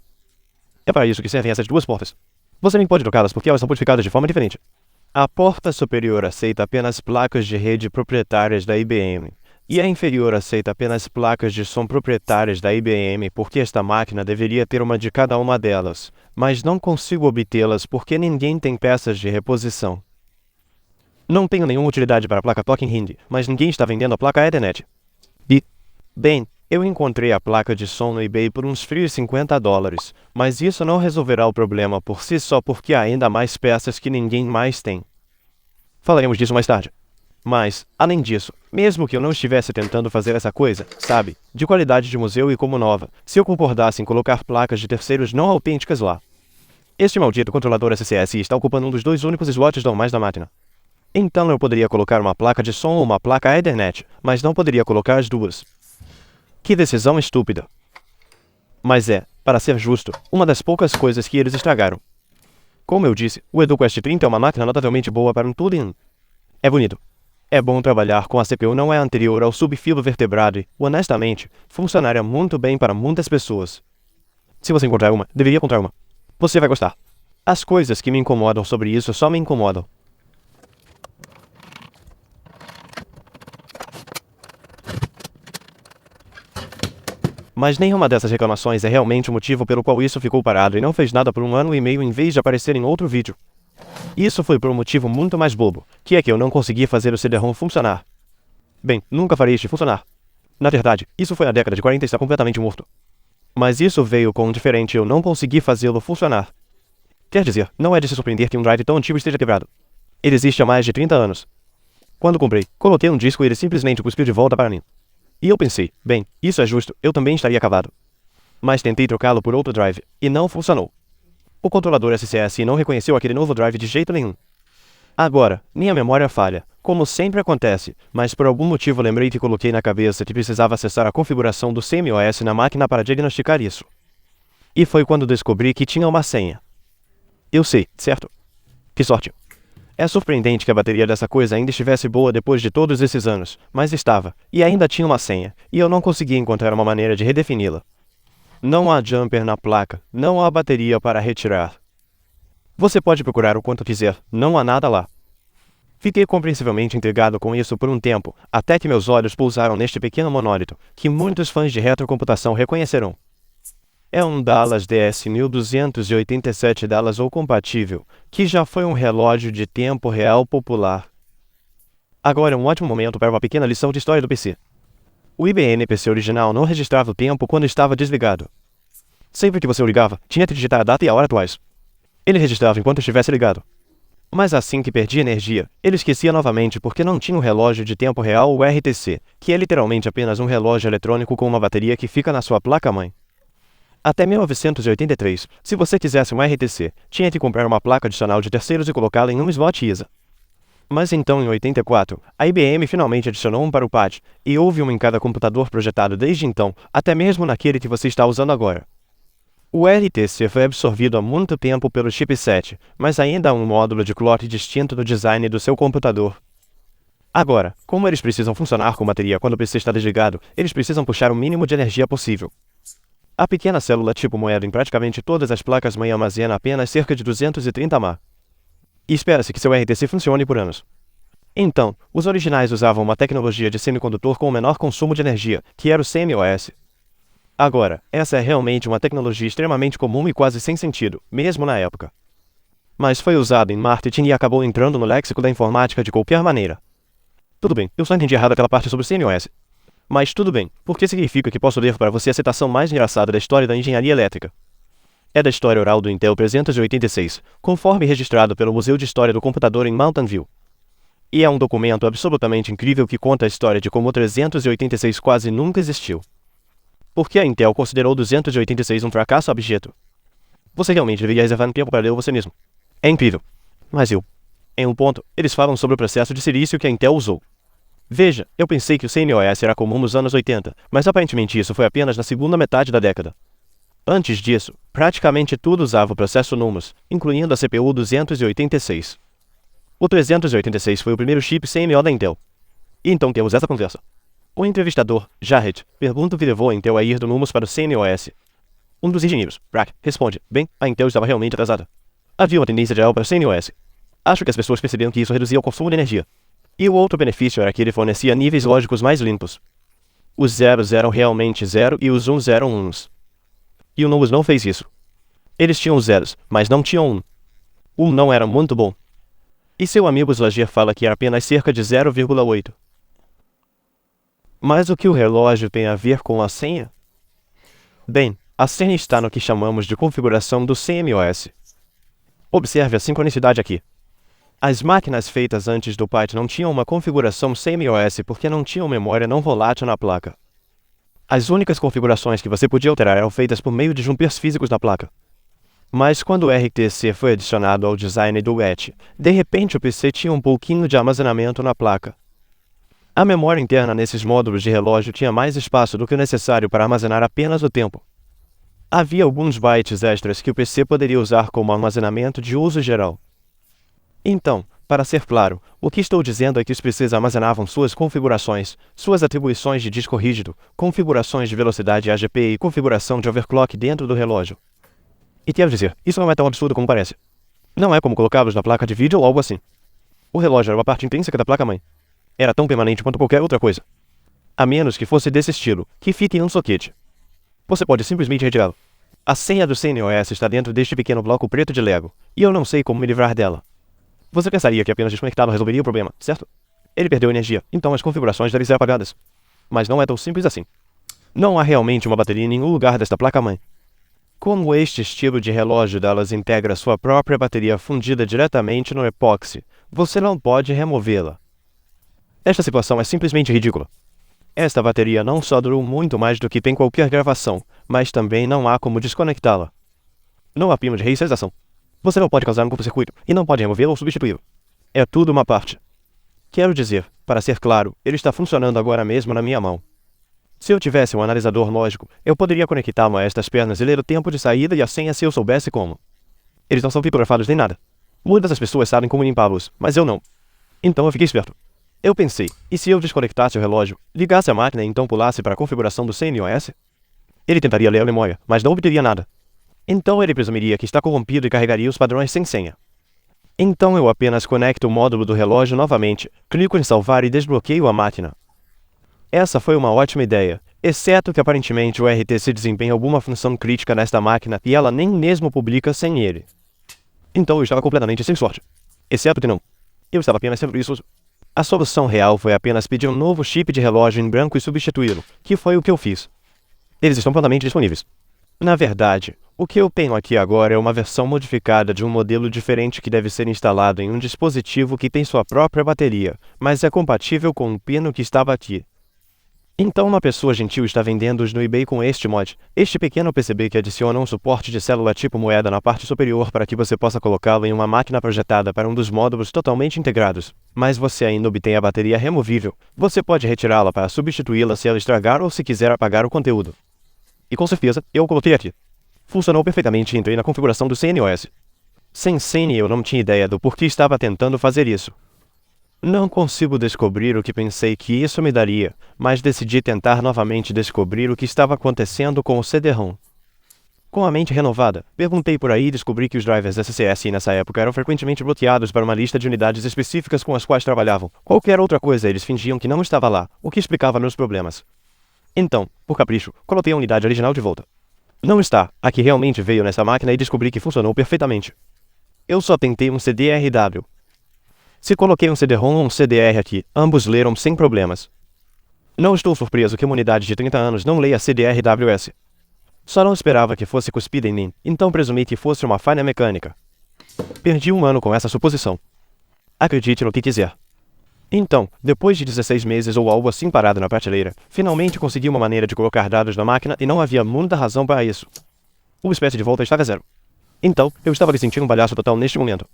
É para isso que servem essas duas portas. Você nem pode trocá-las porque elas são codificadas de forma diferente. A porta superior aceita apenas placas de rede proprietárias da IBM, e a inferior aceita apenas placas de som proprietárias da IBM porque esta máquina deveria ter uma de cada uma delas, mas não consigo obtê-las porque ninguém tem peças de reposição. Não tenho nenhuma utilidade para a placa Talking Hindi, mas ninguém está vendendo a placa Ethernet. E, bem, eu encontrei a placa de som no eBay por uns frios $50, mas isso não resolverá o problema por si só porque há ainda mais peças que ninguém mais tem. Falaremos disso mais tarde. Mas, além disso, mesmo que eu não estivesse tentando fazer essa coisa, sabe, de qualidade de museu e como nova, se eu concordasse em colocar placas de terceiros não autênticas lá. Este maldito controlador SCSI está ocupando um dos dois únicos slots normais da máquina. Então eu poderia colocar uma placa de som ou uma placa Ethernet, mas não poderia colocar as duas. Que decisão estúpida. Mas é, para ser justo, uma das poucas coisas que eles estragaram. Como eu disse, o EduQuest 30 é uma máquina notavelmente boa para um tudo-in. É bonito. É bom trabalhar com a CPU não é anterior ao subfilo vertebrado e, honestamente, funcionaria muito bem para muitas pessoas. Se você encontrar uma, deveria encontrar uma. Você vai gostar. As coisas que me incomodam sobre isso só me incomodam. Mas nenhuma dessas reclamações é realmente o motivo pelo qual isso ficou parado e não fez nada por 1 ano e meio em vez de aparecer em outro vídeo. Isso foi por um motivo muito mais bobo, que é que eu não consegui fazer o CD-ROM funcionar. Bem, nunca farei este funcionar. Na verdade, isso foi na década de 40 e está completamente morto. Mas isso veio com um diferente, eu não consegui fazê-lo funcionar. Quer dizer, não é de se surpreender que um drive tão antigo esteja quebrado. Ele existe há mais de 30 anos. Quando comprei, coloquei um disco e ele simplesmente cuspiu de volta para mim. E eu pensei, bem, isso é justo, eu também estaria acabado. Mas tentei trocá-lo por outro drive, e não funcionou. O controlador SCSI não reconheceu aquele novo drive de jeito nenhum. Agora, minha memória falha, como sempre acontece, mas por algum motivo lembrei que coloquei na cabeça que precisava acessar a configuração do CMOS na máquina para diagnosticar isso. E foi quando descobri que tinha uma senha. Eu sei, certo? Que sorte. É surpreendente que a bateria dessa coisa ainda estivesse boa depois de todos esses anos, mas estava, e ainda tinha uma senha, e eu não conseguia encontrar uma maneira de redefini-la. Não há jumper na placa, não há bateria para retirar. Você pode procurar o quanto quiser, não há nada lá. Fiquei compreensivelmente intrigado com isso por um tempo, até que meus olhos pousaram neste pequeno monólito, que muitos fãs de retrocomputação reconhecerão. É um Dallas DS1287 Dallas ou compatível, que já foi um relógio de tempo real popular. Agora é um ótimo momento para uma pequena lição de história do PC. O IBM PC original não registrava o tempo quando estava desligado. Sempre que você o ligava, tinha que digitar a data e a hora atuais. Ele registrava enquanto estivesse ligado. Mas assim que perdia energia, ele esquecia novamente porque não tinha um relógio de tempo real ou RTC, que é literalmente apenas um relógio eletrônico com uma bateria que fica na sua placa-mãe. Até 1983, se você quisesse um RTC, tinha que comprar uma placa adicional de terceiros e colocá-la em um slot ISA. Mas então em 84, a IBM finalmente adicionou um para o PAD, e houve um em cada computador projetado desde então, até mesmo naquele que você está usando agora. O RTC foi absorvido há muito tempo pelo chipset, mas ainda há um módulo de clock distinto no design do seu computador. Agora, como eles precisam funcionar com bateria quando o PC está desligado, eles precisam puxar o mínimo de energia possível. A pequena célula tipo moeda em praticamente todas as placas-mãe armazena apenas cerca de 230 mAh. E espera-se que seu RTC funcione por anos. Então, os originais usavam uma tecnologia de semicondutor com o menor consumo de energia, que era o CMOS. Agora, essa é realmente uma tecnologia extremamente comum e quase sem sentido, mesmo na época. Mas foi usado em marketing e acabou entrando no léxico da informática de qualquer maneira. Tudo bem, eu só entendi errado aquela parte sobre o CMOS. Mas tudo bem, porque significa que posso ler para você a citação mais engraçada da história da engenharia elétrica. É da história oral do Intel 386, conforme registrado pelo Museu de História do Computador em Mountain View. E é um documento absolutamente incrível que conta a história de como o 386 quase nunca existiu. Porque a Intel considerou o 286 um fracasso abjeto. Você realmente deveria reservar um tempo para ler você mesmo. É incrível. Mas em um ponto, eles falam sobre o processo de silício que a Intel usou. Veja, eu pensei que o CMOS era comum nos anos 80, mas aparentemente isso foi apenas na segunda metade da década. Antes disso, praticamente tudo usava o processo NUMUS, incluindo a CPU 286. O 386 foi o primeiro chip CMO da Intel. E então temos essa conversa. O entrevistador, Jared, pergunta o que levou a Intel a ir do NUMUS para o CMOS. Um dos engenheiros, Brack, responde, bem, a Intel estava realmente atrasada. Havia uma tendência geral para o CMOS. Acho que as pessoas perceberam que isso reduzia o consumo de energia. E o outro benefício era que ele fornecia níveis lógicos mais limpos. Os zeros eram realmente zero e os uns eram uns. E o NUMUS não fez isso. Eles tinham zeros, mas não tinham um. O não era muito bom. E seu amigo Slager fala que era apenas cerca de 0,8. Mas o que o relógio tem a ver com a senha? Bem, a senha está no que chamamos de configuração do CMOS. Observe a sincronicidade aqui. As máquinas feitas antes do PAD não tinham uma configuração CMOS porque não tinham memória não volátil na placa. As únicas configurações que você podia alterar eram feitas por meio de jumpers físicos na placa. Mas quando o RTC foi adicionado ao design do ET, de repente o PC tinha um pouquinho de armazenamento na placa. A memória interna nesses módulos de relógio tinha mais espaço do que o necessário para armazenar apenas o tempo. Havia alguns bytes extras que o PC poderia usar como armazenamento de uso geral. Então, para ser claro, o que estou dizendo é que os PCs armazenavam suas configurações, suas atribuições de disco rígido, configurações de velocidade AGP e configuração de overclock dentro do relógio. E quero dizer, isso não é tão absurdo como parece. Não é como colocá-los na placa de vídeo ou algo assim. O relógio era uma parte intrínseca da placa-mãe. Era tão permanente quanto qualquer outra coisa. A menos que fosse desse estilo, que fique em um soquete. Você pode simplesmente retirá-lo. A senha do CNOS está dentro deste pequeno bloco preto de Lego, e eu não sei como me livrar dela. Você pensaria que apenas desconectá-lo resolveria o problema, certo? Ele perdeu energia, então as configurações devem ser apagadas. Mas não é tão simples assim. Não há realmente uma bateria em nenhum lugar desta placa-mãe. Como este estilo de relógio delas integra sua própria bateria fundida diretamente no epóxi, você não pode removê-la. Esta situação é simplesmente ridícula. Esta bateria não só durou muito mais do que tem qualquer gravação, mas também não há como desconectá-la. Não há pino de reinicialização. Você não pode causar um curto-circuito e não pode removê-lo ou substituí-lo. É tudo uma parte. Quero dizer, para ser claro, ele está funcionando agora mesmo na minha mão. Se eu tivesse um analisador lógico, eu poderia conectá-lo a estas pernas e ler o tempo de saída e a senha se eu soubesse como. Eles não são criptografados nem nada. Muitas das pessoas sabem como limpá-los, mas eu não. Então eu fiquei esperto. Eu pensei, e se eu desconectasse o relógio, ligasse a máquina e então pulasse para a configuração do CNOS? Ele tentaria ler a memória, mas não obteria nada. Então ele presumiria que está corrompido e carregaria os padrões sem senha. Então eu apenas conecto o módulo do relógio novamente, clico em salvar e desbloqueio a máquina. Essa foi uma ótima ideia, exceto que aparentemente o RTC desempenha alguma função crítica nesta máquina e ela nem mesmo publica sem ele. Então eu estava completamente sem sorte. Exceto que não. Eu estava apenas sendo preguiçoso. A solução real foi apenas pedir um novo chip de relógio em branco e substituí-lo, que foi o que eu fiz. Eles estão prontamente disponíveis. Na verdade, o que eu tenho aqui agora é uma versão modificada de um modelo diferente que deve ser instalado em um dispositivo que tem sua própria bateria, mas é compatível com o pino que estava aqui. Então uma pessoa gentil está vendendo-os no eBay com este mod, este pequeno PCB que adiciona um suporte de célula tipo moeda na parte superior para que você possa colocá-lo em uma máquina projetada para um dos módulos totalmente integrados. Mas você ainda obtém a bateria removível. Você pode retirá-la para substituí-la se ela estragar ou se quiser apagar o conteúdo. E com certeza, eu o coloquei aqui. Funcionou perfeitamente e entrei na configuração do CNOS. Sem senha eu não tinha ideia do porquê estava tentando fazer isso. Não consigo descobrir o que pensei que isso me daria, mas decidi tentar novamente descobrir o que estava acontecendo com o CD-ROM. Com a mente renovada, perguntei por aí e descobri que os drivers SCSI nessa época eram frequentemente bloqueados para uma lista de unidades específicas com as quais trabalhavam. Qualquer outra coisa eles fingiam que não estava lá, o que explicava meus problemas. Então, por capricho, coloquei a unidade original de volta. Não está, a que realmente veio nessa máquina e descobri que funcionou perfeitamente. Eu só tentei um CD-RW. Se coloquei um CD-ROM ou um CDR aqui, ambos leram sem problemas. Não estou surpreso que uma unidade de 30 anos não leia CDR-WS. Só não esperava que fosse cuspida em mim, então presumi que fosse uma falha mecânica. Perdi um ano com essa suposição. Acredite no que quiser. Então, depois de 16 meses ou algo assim parado na prateleira, finalmente consegui uma maneira de colocar dados na máquina e não havia muita razão para isso. O espécie de volta estava zero. Então, eu estava me sentindo um palhaço total neste momento.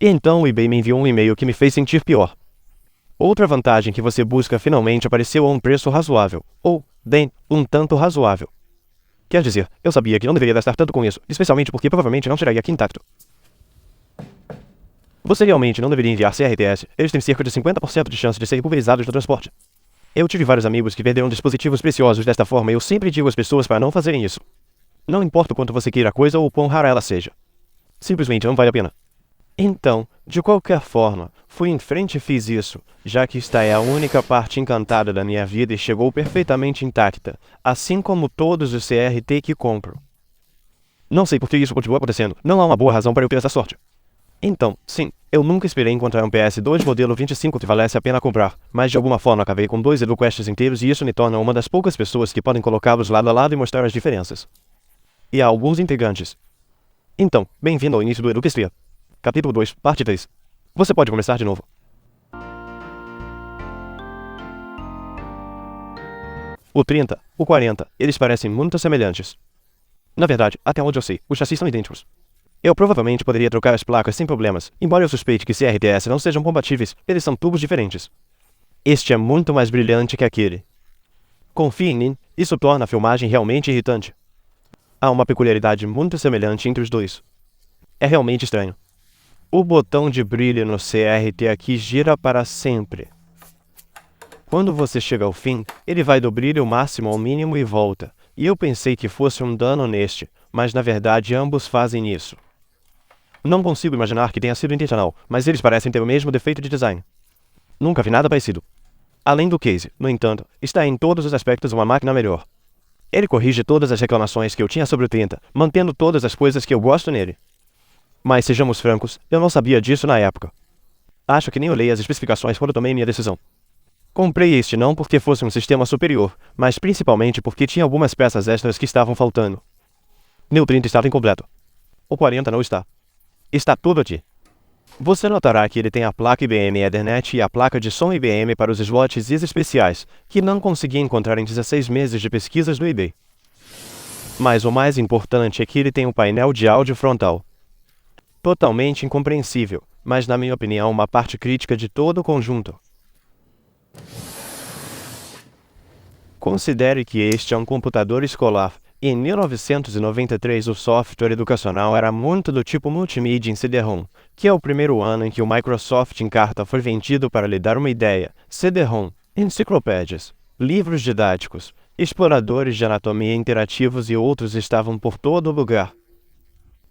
E então o eBay me enviou um e-mail que me fez sentir pior. Outra vantagem que você busca finalmente apareceu a um preço razoável, ou, bem, um tanto razoável. Quer dizer, eu sabia que não deveria gastar tanto com isso, especialmente porque provavelmente não chegaria aqui intacto. Você realmente não deveria enviar CRTS, eles têm cerca de 50% de chance de serem pulverizados no transporte. Eu tive vários amigos que perderam dispositivos preciosos desta forma e eu sempre digo às pessoas para não fazerem isso. Não importa o quanto você queira a coisa ou o quão rara ela seja. Simplesmente não vale a pena. Então, de qualquer forma, fui em frente e fiz isso, já que esta é a única parte encantada da minha vida e chegou perfeitamente intacta, assim como todos os CRT que compro. Não sei por que isso continua acontecendo, não há uma boa razão para eu ter essa sorte. Então, sim, eu nunca esperei encontrar um PS2 modelo 25 que valesse a pena comprar, mas de alguma forma acabei com 2 EduQuests inteiros e isso me torna uma das poucas pessoas que podem colocá-los lado a lado e mostrar as diferenças. E há alguns intrigantes. Então, bem-vindo ao início do Eduquestria. Capítulo 2, parte 3. Você pode começar de novo. O 30, o 40, eles parecem muito semelhantes. Na verdade, até onde eu sei, os chassis são idênticos. Eu provavelmente poderia trocar as placas sem problemas, embora eu suspeite que CRTS não sejam compatíveis, eles são tubos diferentes. Este é muito mais brilhante que aquele. Confie em mim, isso torna a filmagem realmente irritante. Há uma peculiaridade muito semelhante entre os dois. É realmente estranho. O botão de brilho no CRT aqui gira para sempre. Quando você chega ao fim, ele vai do brilho máximo ao mínimo e volta. E eu pensei que fosse um dano neste, mas na verdade ambos fazem isso. Não consigo imaginar que tenha sido intencional, mas eles parecem ter o mesmo defeito de design. Nunca vi nada parecido. Além do case, no entanto, está em todos os aspectos uma máquina melhor. Ele corrige todas as reclamações que eu tinha sobre o 30, mantendo todas as coisas que eu gosto nele. Mas sejamos francos, eu não sabia disso na época. Acho que nem olhei as especificações quando tomei minha decisão. Comprei este não porque fosse um sistema superior, mas principalmente porque tinha algumas peças extras que estavam faltando. Meu 30 estava incompleto. O 40 não está. Está tudo aqui. Você notará que ele tem a placa IBM Ethernet e a placa de som IBM para os slots especiais, que não consegui encontrar em 16 meses de pesquisas no eBay. Mas o mais importante é que ele tem um painel de áudio frontal. Totalmente incompreensível, mas na minha opinião uma parte crítica de todo o conjunto. Considere que este é um computador escolar. Em 1993, o software educacional era muito do tipo multimídia em CD-ROM, que é o primeiro ano em que o Microsoft Encarta foi vendido para lhe dar uma ideia. CD-ROM, enciclopédias, livros didáticos, exploradores de anatomia interativos e outros estavam por todo lugar.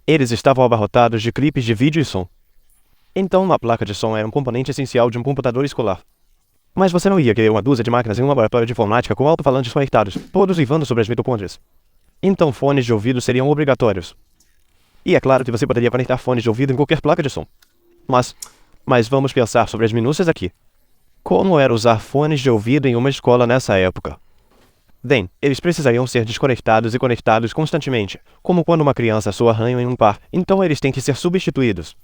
Eles estavam abarrotados de clipes de vídeo e som. Então uma placa de som era um componente essencial de um computador escolar. Mas você não ia querer uma dúzia de máquinas em um laboratório de informática com alto-falantes conectados, todos uivando sobre as mitocôndrias. Então fones de ouvido seriam obrigatórios. E é claro que você poderia conectar fones de ouvido em qualquer placa de som. Mas vamos pensar sobre as minúcias aqui. Como era usar fones de ouvido em uma escola nessa época? Bem, eles precisariam ser desconectados e conectados constantemente, como quando uma criança soa arranho em um par, então eles têm que ser substituídos.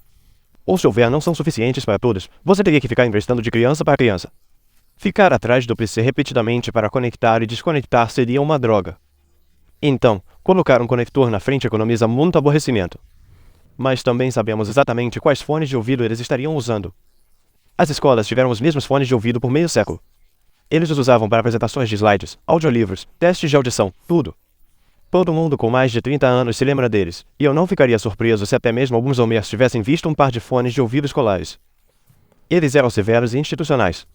Ou se houver não são suficientes para todos, você teria que ficar emprestando de criança para criança. Ficar atrás do PC repetidamente para conectar e desconectar seria uma droga. Então, colocar um conector na frente economiza muito aborrecimento. Mas também sabemos exatamente quais fones de ouvido eles estariam usando. As escolas tiveram os mesmos fones de ouvido por meio século. Eles os usavam para apresentações de slides, audiolivros, testes de audição, tudo. Todo mundo com mais de 30 anos se lembra deles, e eu não ficaria surpreso se até mesmo alguns homens tivessem visto um par de fones de ouvido escolares. Eles eram severos e institucionais.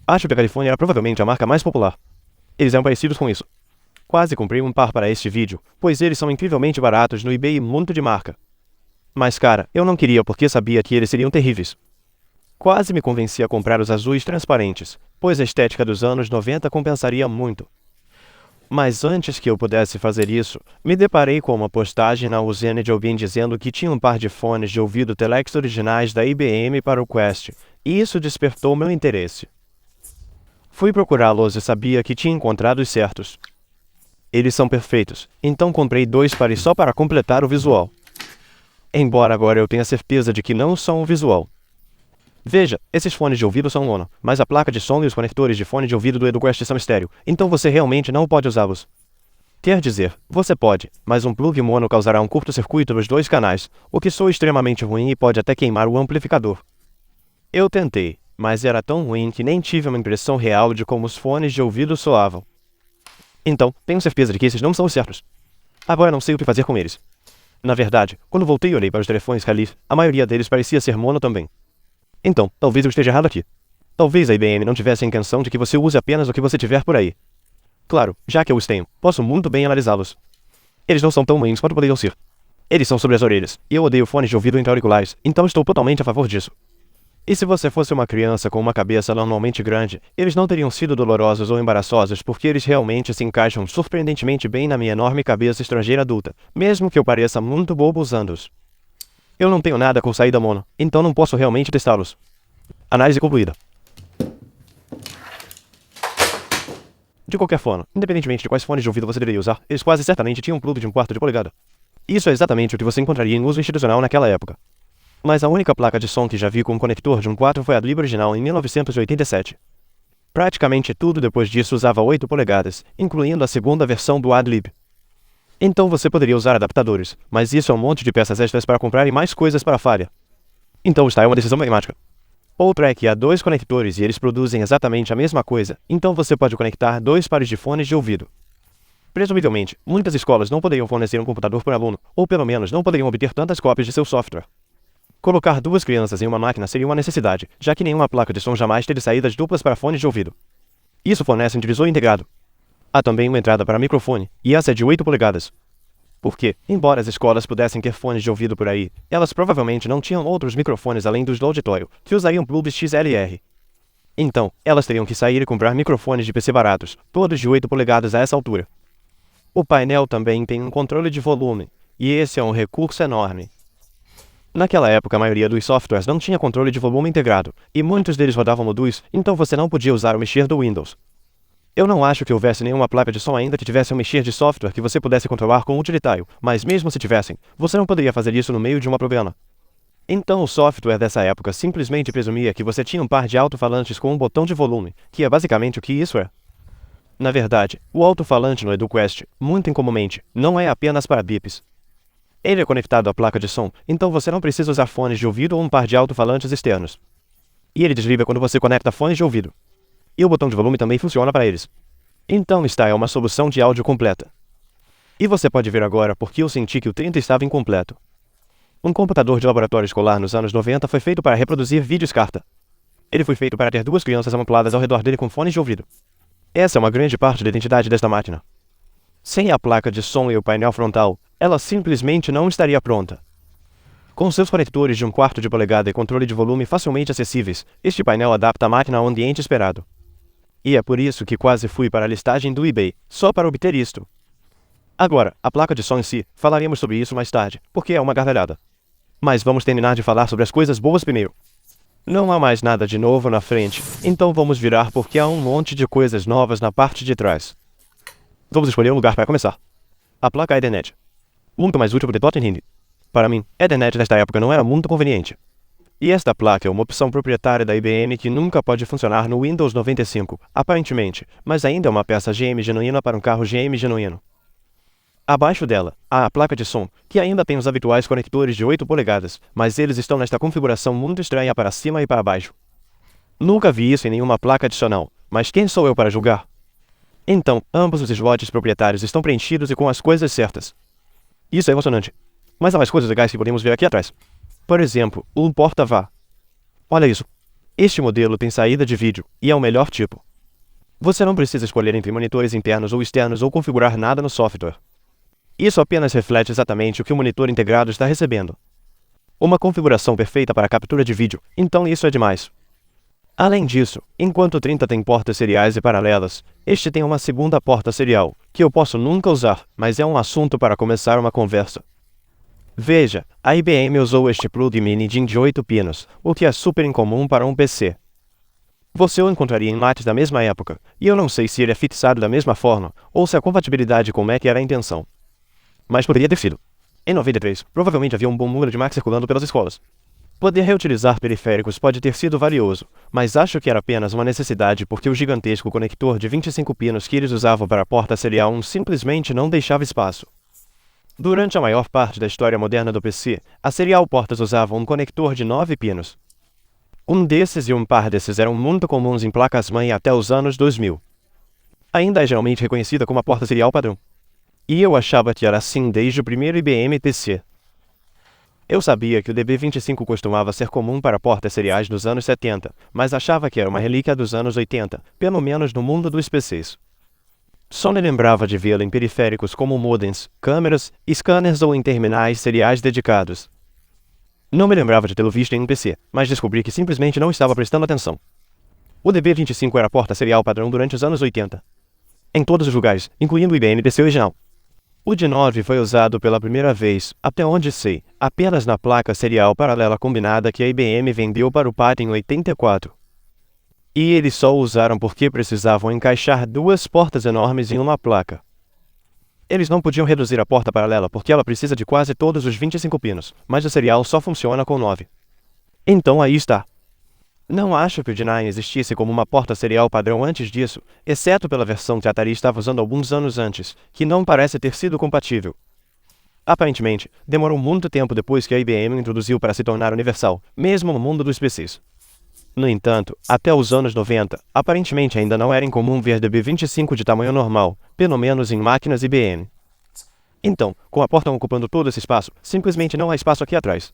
Acho que a California era provavelmente a marca mais popular. Eles eram parecidos com isso. Quase comprei um par para este vídeo, pois eles são incrivelmente baratos no eBay e muito de marca. Mas cara, eu não queria porque sabia que eles seriam terríveis. Quase me convenci a comprar os azuis transparentes, pois a estética dos anos 90 compensaria muito. Mas antes que eu pudesse fazer isso, me deparei com uma postagem na usina de alguém dizendo que tinha um par de fones de ouvido Telex originais da IBM para o Quest, e isso despertou meu interesse. Fui procurá-los e sabia que tinha encontrado os certos. Eles são perfeitos, então comprei 2 pares só para completar o visual. Embora agora eu tenha certeza de que não são o visual. Veja, esses fones de ouvido são mono, mas a placa de som e os conectores de fone de ouvido do EduQuest são estéreo, então você realmente não pode usá-los. Quer dizer, você pode, mas um plug mono causará um curto-circuito nos 2 canais, o que soa extremamente ruim e pode até queimar o amplificador. Eu tentei, mas era tão ruim que nem tive uma impressão real de como os fones de ouvido soavam. Então, tenho certeza de que esses não são os certos. Agora não sei o que fazer com eles. Na verdade, quando voltei e olhei para os telefones Calif, a maioria deles parecia ser mono também. Então, talvez eu esteja errado aqui. Talvez a IBM não tivesse a intenção de que você use apenas o que você tiver por aí. Claro, já que eu os tenho, posso muito bem analisá-los. Eles não são tão ruins quanto poderiam ser. Eles são sobre as orelhas, e eu odeio fones de ouvido entre auriculares, então estou totalmente a favor disso. E se você fosse uma criança com uma cabeça normalmente grande, eles não teriam sido dolorosos ou embaraçosos porque eles realmente se encaixam surpreendentemente bem na minha enorme cabeça estrangeira adulta, mesmo que eu pareça muito bobo usando-os. Eu não tenho nada com saída mono, então não posso realmente testá-los. Análise concluída. De qualquer forma, independentemente de quais fones de ouvido você deveria usar, eles quase certamente tinham um plug de 1/4 de polegada. Isso é exatamente o que você encontraria em uso institucional naquela época. Mas a única placa de som que já vi com um conector de 1/4 foi a Adlib original em 1987. Praticamente tudo depois disso usava 8 polegadas, incluindo a segunda versão do Adlib. Então você poderia usar adaptadores, mas isso é um monte de peças extras para comprar e mais coisas para a falha. Então está, é uma decisão pragmática. Outra é que há 2 conectores e eles produzem exatamente a mesma coisa, então você pode conectar 2 pares de fones de ouvido. Presumivelmente, muitas escolas não poderiam fornecer um computador por aluno, ou pelo menos não poderiam obter tantas cópias de seu software. Colocar 2 crianças em uma máquina seria uma necessidade, já que nenhuma placa de som jamais teve saídas duplas para fones de ouvido. Isso fornece um divisor integrado. Há também uma entrada para microfone, e essa é de 8 polegadas. Porque, embora as escolas pudessem ter fones de ouvido por aí, elas provavelmente não tinham outros microfones além dos do auditório, que usariam plugins XLR. Então, elas teriam que sair e comprar microfones de PC baratos, todos de 8 polegadas a essa altura. O painel também tem um controle de volume, e esse é um recurso enorme. Naquela época, a maioria dos softwares não tinha controle de volume integrado, e muitos deles rodavam moduls, então você não podia usar o mexer do Windows. Eu não acho que houvesse nenhuma placa de som ainda que tivesse um mexer de software que você pudesse controlar com o utilitário, mas mesmo se tivessem, você não poderia fazer isso no meio de uma programa. Então o software dessa época simplesmente presumia que você tinha um par de alto-falantes com um botão de volume, que é basicamente o que isso é. Na verdade, o alto-falante no EduQuest, muito incomumente, não é apenas para bips. Ele é conectado à placa de som, então você não precisa usar fones de ouvido ou um par de alto-falantes externos. E ele desliga quando você conecta fones de ouvido. E o botão de volume também funciona para eles. Então esta é uma solução de áudio completa. E você pode ver agora porque eu senti que o 30 estava incompleto. Um computador de laboratório escolar nos anos 90 foi feito para reproduzir vídeos carta. Ele foi feito para ter duas crianças amontoadas ao redor dele com fones de ouvido. Essa é uma grande parte da identidade desta máquina. Sem a placa de som e o painel frontal, ela simplesmente não estaria pronta. Com seus conectores de 1/4 de polegada e controle de volume facilmente acessíveis, este painel adapta a máquina ao ambiente esperado. E é por isso que quase fui para a listagem do eBay, só para obter isto. Agora, a placa de som em si, falaremos sobre isso mais tarde, porque é uma gargalhada. Mas vamos terminar de falar sobre as coisas boas primeiro. Não há mais nada de novo na frente, então vamos virar porque há um monte de coisas novas na parte de trás. Vamos escolher um lugar para começar. A placa Ethernet. Muito mais útil para o Tottenham. Para mim, Ethernet nesta época não era muito conveniente. E esta placa é uma opção proprietária da IBM que nunca pode funcionar no Windows 95, aparentemente, mas ainda é uma peça GM genuína para um carro GM genuíno. Abaixo dela, há a placa de som, que ainda tem os habituais conectores de 8 polegadas, mas eles estão nesta configuração muito estranha para cima e para baixo. Nunca vi isso em nenhuma placa adicional, mas quem sou eu para julgar? Então, ambos os slots proprietários estão preenchidos e com as coisas certas. Isso é emocionante. Mas há mais coisas legais que podemos ver aqui atrás. Por exemplo, um porta-vá. Olha isso. Este modelo tem saída de vídeo, e é o melhor tipo. Você não precisa escolher entre monitores internos ou externos ou configurar nada no software. Isso apenas reflete exatamente o que o monitor integrado está recebendo. Uma configuração perfeita para captura de vídeo, então isso é demais. Além disso, enquanto o 30 tem portas seriais e paralelas, este tem uma segunda porta serial, que eu posso nunca usar, mas é um assunto para começar uma conversa. Veja, a IBM usou este plug mini DIN de 8 pinos, o que é super incomum para um PC. Você o encontraria em Macs da mesma época, e eu não sei se ele é fixado da mesma forma, ou se a compatibilidade com Mac era a intenção. Mas poderia ter sido. Em 93, provavelmente havia um bom número de Macs circulando pelas escolas. Poder reutilizar periféricos pode ter sido valioso, mas acho que era apenas uma necessidade porque o gigantesco conector de 25 pinos que eles usavam para a porta serial 1 simplesmente não deixava espaço. Durante a maior parte da história moderna do PC, a serial portas usavam um conector de 9 pinos. Um desses e um par desses eram muito comuns em placas-mãe até os anos 2000. Ainda é geralmente reconhecida como a porta serial padrão. E eu achava que era assim desde o primeiro IBM PC. Eu sabia que o DB25 costumava ser comum para portas seriais dos anos 70, mas achava que era uma relíquia dos anos 80, pelo menos no mundo dos PCs. Só me lembrava de vê-lo em periféricos como modems, câmeras, scanners ou em terminais seriais dedicados. Não me lembrava de tê-lo visto em um PC, mas descobri que simplesmente não estava prestando atenção. O DB25 era a porta serial padrão durante os anos 80. Em todos os lugares, incluindo o IBM PC original. O de 9 foi usado pela primeira vez, até onde sei, apenas na placa serial paralela combinada que a IBM vendeu para o PAT em 84. E eles só o usaram porque precisavam encaixar duas portas enormes em uma placa. Eles não podiam reduzir a porta paralela porque ela precisa de quase todos os 25 pinos, mas a serial só funciona com 9. Então aí está. Não acho que o D9 existisse como uma porta serial padrão antes disso, exceto pela versão que a Atari estava usando alguns anos antes, que não parece ter sido compatível. Aparentemente, demorou muito tempo depois que a IBM introduziu para se tornar universal, mesmo no mundo dos PCs. No entanto, até os anos 90, aparentemente ainda não era incomum ver DB25 de tamanho normal, pelo menos em máquinas IBM. Então, com a porta ocupando todo esse espaço, simplesmente não há espaço aqui atrás.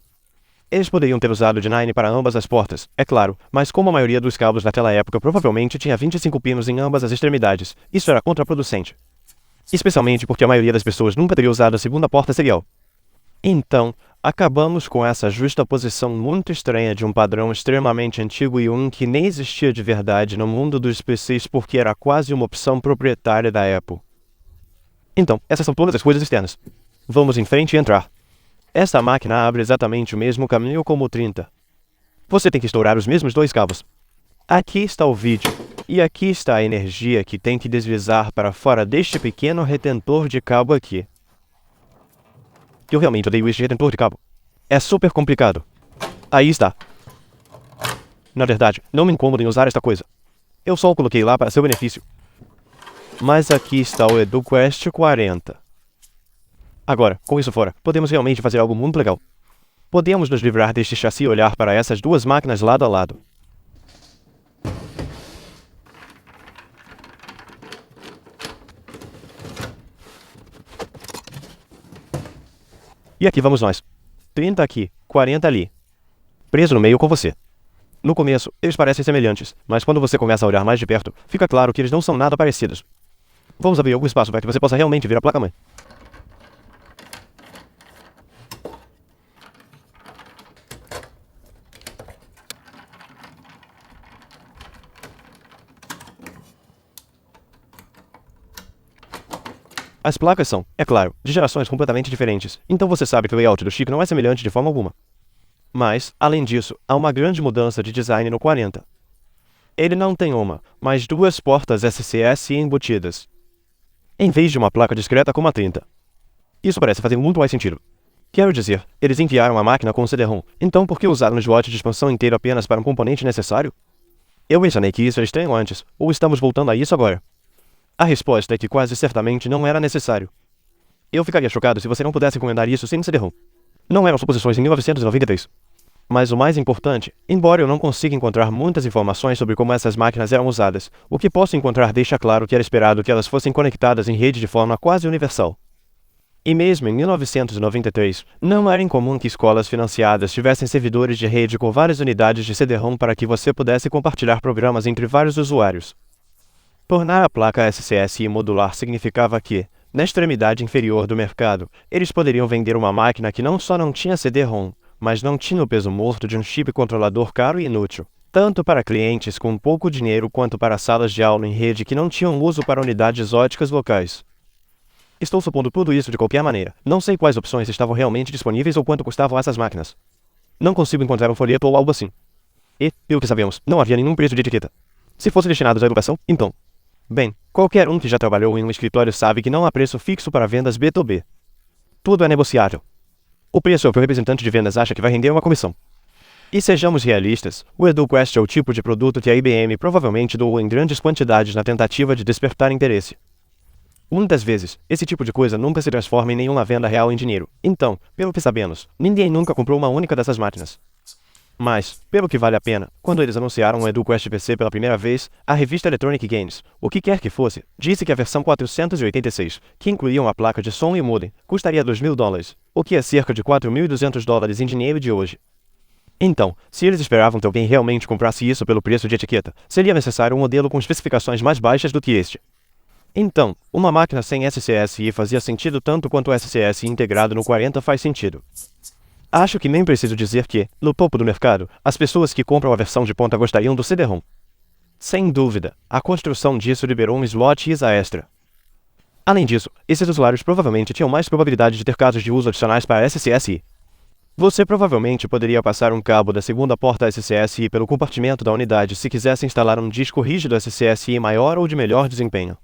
Eles poderiam ter usado o D9 para ambas as portas, é claro, mas como a maioria dos cabos daquela época provavelmente tinha 25 pinos em ambas as extremidades, isso era contraproducente. Especialmente porque a maioria das pessoas nunca teria usado a segunda porta serial. Então, acabamos com essa justaposição muito estranha de um padrão extremamente antigo e um que nem existia de verdade no mundo dos PCs porque era quase uma opção proprietária da Apple. Então, essas são todas as coisas externas. Vamos em frente e entrar. Esta máquina abre exatamente o mesmo caminho como o 30. Você tem que estourar os mesmos dois cabos. Aqui está o vídeo, e aqui está a energia que tem que deslizar para fora deste pequeno retentor de cabo aqui. Eu realmente odeio este retentor de cabo. É super complicado. Aí está. Na verdade, não me incomodo em usar esta coisa. Eu só o coloquei lá para seu benefício. Mas aqui está o EduQuest 40. Agora, com isso fora, podemos realmente fazer algo muito legal. Podemos nos livrar deste chassi e olhar para essas duas máquinas lado a lado. E aqui vamos nós. 30 aqui, 40 ali. Preso no meio com você. No começo, eles parecem semelhantes, mas quando você começa a olhar mais de perto, fica claro que eles não são nada parecidos. Vamos abrir algum espaço para que você possa realmente ver a placa-mãe. As placas são, é claro, de gerações completamente diferentes, então você sabe que o layout do chip não é semelhante de forma alguma. Mas, além disso, há uma grande mudança de design no 40. Ele não tem uma, mas duas portas SCS embutidas, em vez de uma placa discreta como a 30. Isso parece fazer muito mais sentido. Quero dizer, eles enviaram a máquina com o CD-ROM, então por que usaram o slot de expansão inteiro apenas para um componente necessário? Eu mencionei que isso era estranho antes, ou estamos voltando a isso agora? A resposta é que quase certamente não era necessário. Eu ficaria chocado se você não pudesse encomendar isso sem CD-ROM. Não eram suposições em 1993. Mas o mais importante, embora eu não consiga encontrar muitas informações sobre como essas máquinas eram usadas, o que posso encontrar deixa claro que era esperado que elas fossem conectadas em rede de forma quase universal. E mesmo em 1993, não era incomum que escolas financiadas tivessem servidores de rede com várias unidades de CD-ROM para que você pudesse compartilhar programas entre vários usuários. Tornar a placa SCSI modular significava que, na extremidade inferior do mercado, eles poderiam vender uma máquina que não só não tinha CD-ROM, mas não tinha o peso morto de um chip controlador caro e inútil, tanto para clientes com pouco dinheiro quanto para salas de aula em rede que não tinham uso para unidades óticas locais. Estou supondo tudo isso de qualquer maneira. Não sei quais opções estavam realmente disponíveis ou quanto custavam essas máquinas. Não consigo encontrar um folheto ou algo assim. E, pelo que sabemos, não havia nenhum preço de etiqueta. Se fosse destinados à educação, então. Bem, qualquer um que já trabalhou em um escritório sabe que não há preço fixo para vendas B2B. Tudo é negociável. O preço é o que o representante de vendas acha que vai render uma comissão. E sejamos realistas, o EduQuest é o tipo de produto que a IBM provavelmente doou em grandes quantidades na tentativa de despertar interesse. Muitas vezes, esse tipo de coisa nunca se transforma em nenhuma venda real em dinheiro. Então, pelo que sabemos, ninguém nunca comprou uma única dessas máquinas. Mas, pelo que vale a pena, quando eles anunciaram o EduQuest PC pela primeira vez, a revista Electronic Games, o que quer que fosse, disse que a versão 486, que incluía uma placa de som e modem, custaria $2.000, o que é cerca de $4.200 em dinheiro de hoje. Então, se eles esperavam que alguém realmente comprasse isso pelo preço de etiqueta, seria necessário um modelo com especificações mais baixas do que este. Então, uma máquina sem SCSI fazia sentido tanto quanto o SCSI integrado no 40 faz sentido. Acho que nem preciso dizer que, no topo do mercado, as pessoas que compram a versão de ponta gostariam do CD-ROM. Sem dúvida, a construção disso liberou um slot ISA extra. Além disso, esses usuários provavelmente tinham mais probabilidade de ter casos de uso adicionais para SCSI. Você provavelmente poderia passar um cabo da segunda porta SCSI pelo compartimento da unidade se quisesse instalar um disco rígido SCSI maior ou de melhor desempenho.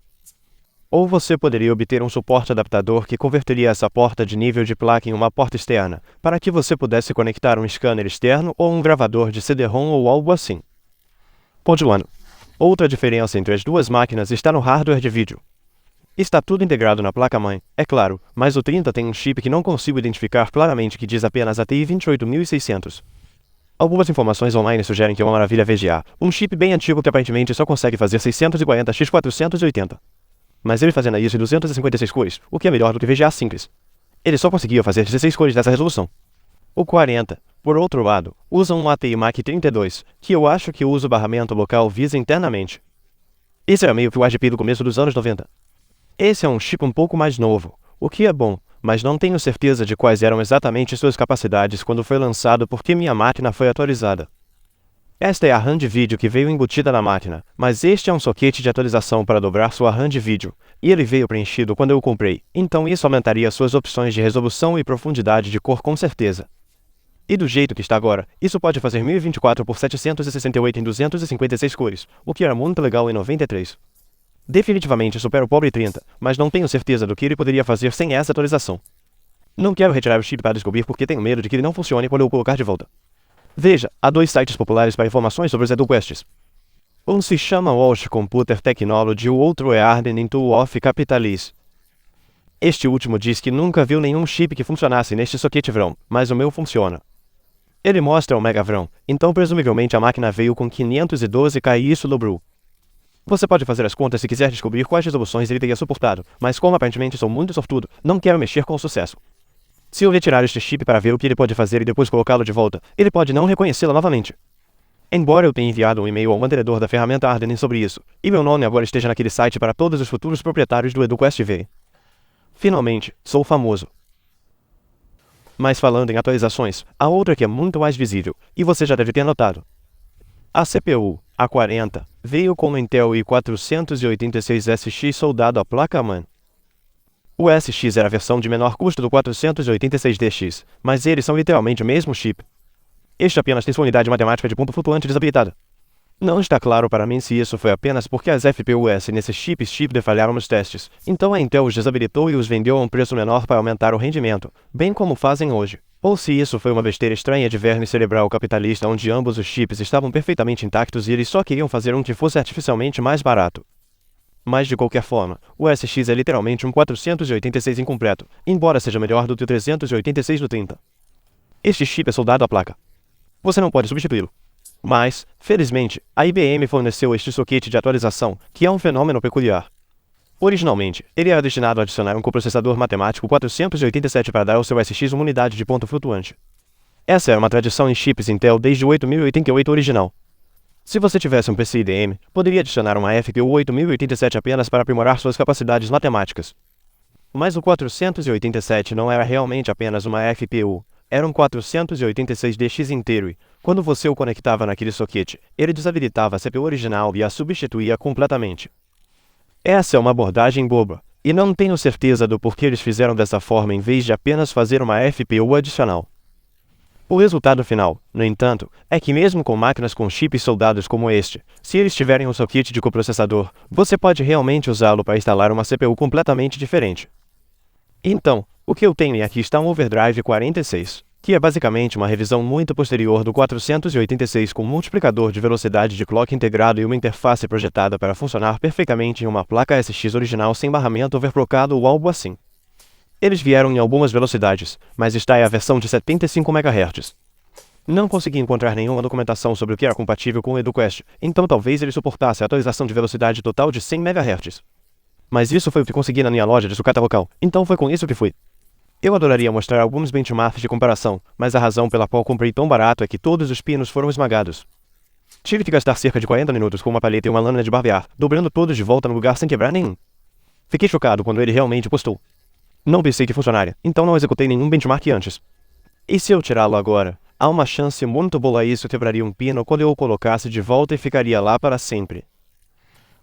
Ou você poderia obter um suporte adaptador que converteria essa porta de nível de placa em uma porta externa, para que você pudesse conectar um scanner externo ou um gravador de CD-ROM ou algo assim. Continuando. Outra diferença entre as duas máquinas está no hardware de vídeo. Está tudo integrado na placa-mãe, é claro, mas o 30 tem um chip que não consigo identificar claramente que diz apenas ATI 28600. Algumas informações online sugerem que é uma maravilha VGA, um chip bem antigo que aparentemente só consegue fazer 640x480. Mas ele fazendo isso em 256 cores, o que é melhor do que VGA simples. Ele só conseguia fazer 16 cores dessa resolução. O 40, por outro lado, usa um ATI MAC 32, que eu acho que usa o barramento local VISA internamente. Esse era meio que o RGB do começo dos anos 90. Esse é um chip um pouco mais novo, o que é bom, mas não tenho certeza de quais eram exatamente suas capacidades quando foi lançado porque minha máquina foi atualizada. Esta é a RAM de vídeo que veio embutida na máquina, mas este é um soquete de atualização para dobrar sua RAM de vídeo, e ele veio preenchido quando eu o comprei, então isso aumentaria suas opções de resolução e profundidade de cor com certeza. E do jeito que está agora, isso pode fazer 1024 por 768 em 256 cores, o que era muito legal em 93. Definitivamente supera o pobre 30, mas não tenho certeza do que ele poderia fazer sem essa atualização. Não quero retirar o chip para descobrir porque tenho medo de que ele não funcione quando eu o colocar de volta. Veja, há 2 sites populares para informações sobre os EduQuests. Um se chama Walsh Computer Technology e o outro é Arden Tool of Capitalist. Este último diz que nunca viu nenhum chip que funcionasse neste soquete VROM, mas o meu funciona. Ele mostra o Mega VROM, então presumivelmente a máquina veio com 512K e isso dobrou. Você pode fazer as contas se quiser descobrir quais resoluções ele teria suportado, mas como aparentemente sou muito sortudo, não quero mexer com o sucesso. Se eu retirar este chip para ver o que ele pode fazer e depois colocá-lo de volta, ele pode não reconhecê-la novamente. Embora eu tenha enviado um e-mail ao mantenedor da ferramenta Arden sobre isso, e meu nome agora esteja naquele site para todos os futuros proprietários do EduQuest V. Finalmente, sou famoso. Mas falando em atualizações, há outra que é muito mais visível, e você já deve ter notado. A CPU, A40, veio com o Intel i486SX soldado à placa-mãe. O SX era a versão de menor custo do 486DX, mas eles são literalmente o mesmo chip. Este apenas tem sua unidade matemática de ponto flutuante desabilitada. Não está claro para mim se isso foi apenas porque as FPUs nesses chips falharam nos testes, então a Intel os desabilitou e os vendeu a um preço menor para aumentar o rendimento, bem como fazem hoje. Ou se isso foi uma besteira estranha de verme cerebral capitalista onde ambos os chips estavam perfeitamente intactos e eles só queriam fazer um que fosse artificialmente mais barato. Mas de qualquer forma, o SX é literalmente um 486 incompleto, embora seja melhor do que o 386 do 30. Este chip é soldado à placa. Você não pode substituí-lo. Mas, felizmente, a IBM forneceu este soquete de atualização, que é um fenômeno peculiar. Originalmente, ele era destinado a adicionar um coprocessador matemático 487 para dar ao seu SX uma unidade de ponto flutuante. Essa era uma tradição em chips Intel desde o 8088 original. Se você tivesse um PC IDM, poderia adicionar uma FPU 8087 apenas para aprimorar suas capacidades matemáticas. Mas o 487 não era realmente apenas uma FPU, era um 486DX inteiro e, quando você o conectava naquele soquete, ele desabilitava a CPU original e a substituía completamente. Essa é uma abordagem boba, e não tenho certeza do porquê eles fizeram dessa forma em vez de apenas fazer uma FPU adicional. O resultado final, no entanto, é que mesmo com máquinas com chips soldados como este, se eles tiverem um socket de coprocessador, você pode realmente usá-lo para instalar uma CPU completamente diferente. Então, o que eu tenho e aqui está um Overdrive 46, que é basicamente uma revisão muito posterior do 486 com multiplicador de velocidade de clock integrado e uma interface projetada para funcionar perfeitamente em uma placa SX original sem barramento overclockado ou algo assim. Eles vieram em algumas velocidades, mas esta é a versão de 75 MHz. Não consegui encontrar nenhuma documentação sobre o que era compatível com o EduQuest, então talvez ele suportasse a atualização de velocidade total de 100 MHz. Mas isso foi o que consegui na minha loja de sucata local, então foi com isso que fui. Eu adoraria mostrar alguns benchmarks de comparação, mas a razão pela qual comprei tão barato é que todos os pinos foram esmagados. Tive que gastar cerca de 40 minutos com uma paleta e uma lâmina de barbear, dobrando todos de volta no lugar sem quebrar nenhum. Fiquei chocado quando ele realmente postou. Não pensei que funcionaria, então não executei nenhum benchmark antes. E se eu tirá-lo agora, há uma chance muito boa isso quebraria um pino quando eu o colocasse de volta e ficaria lá para sempre.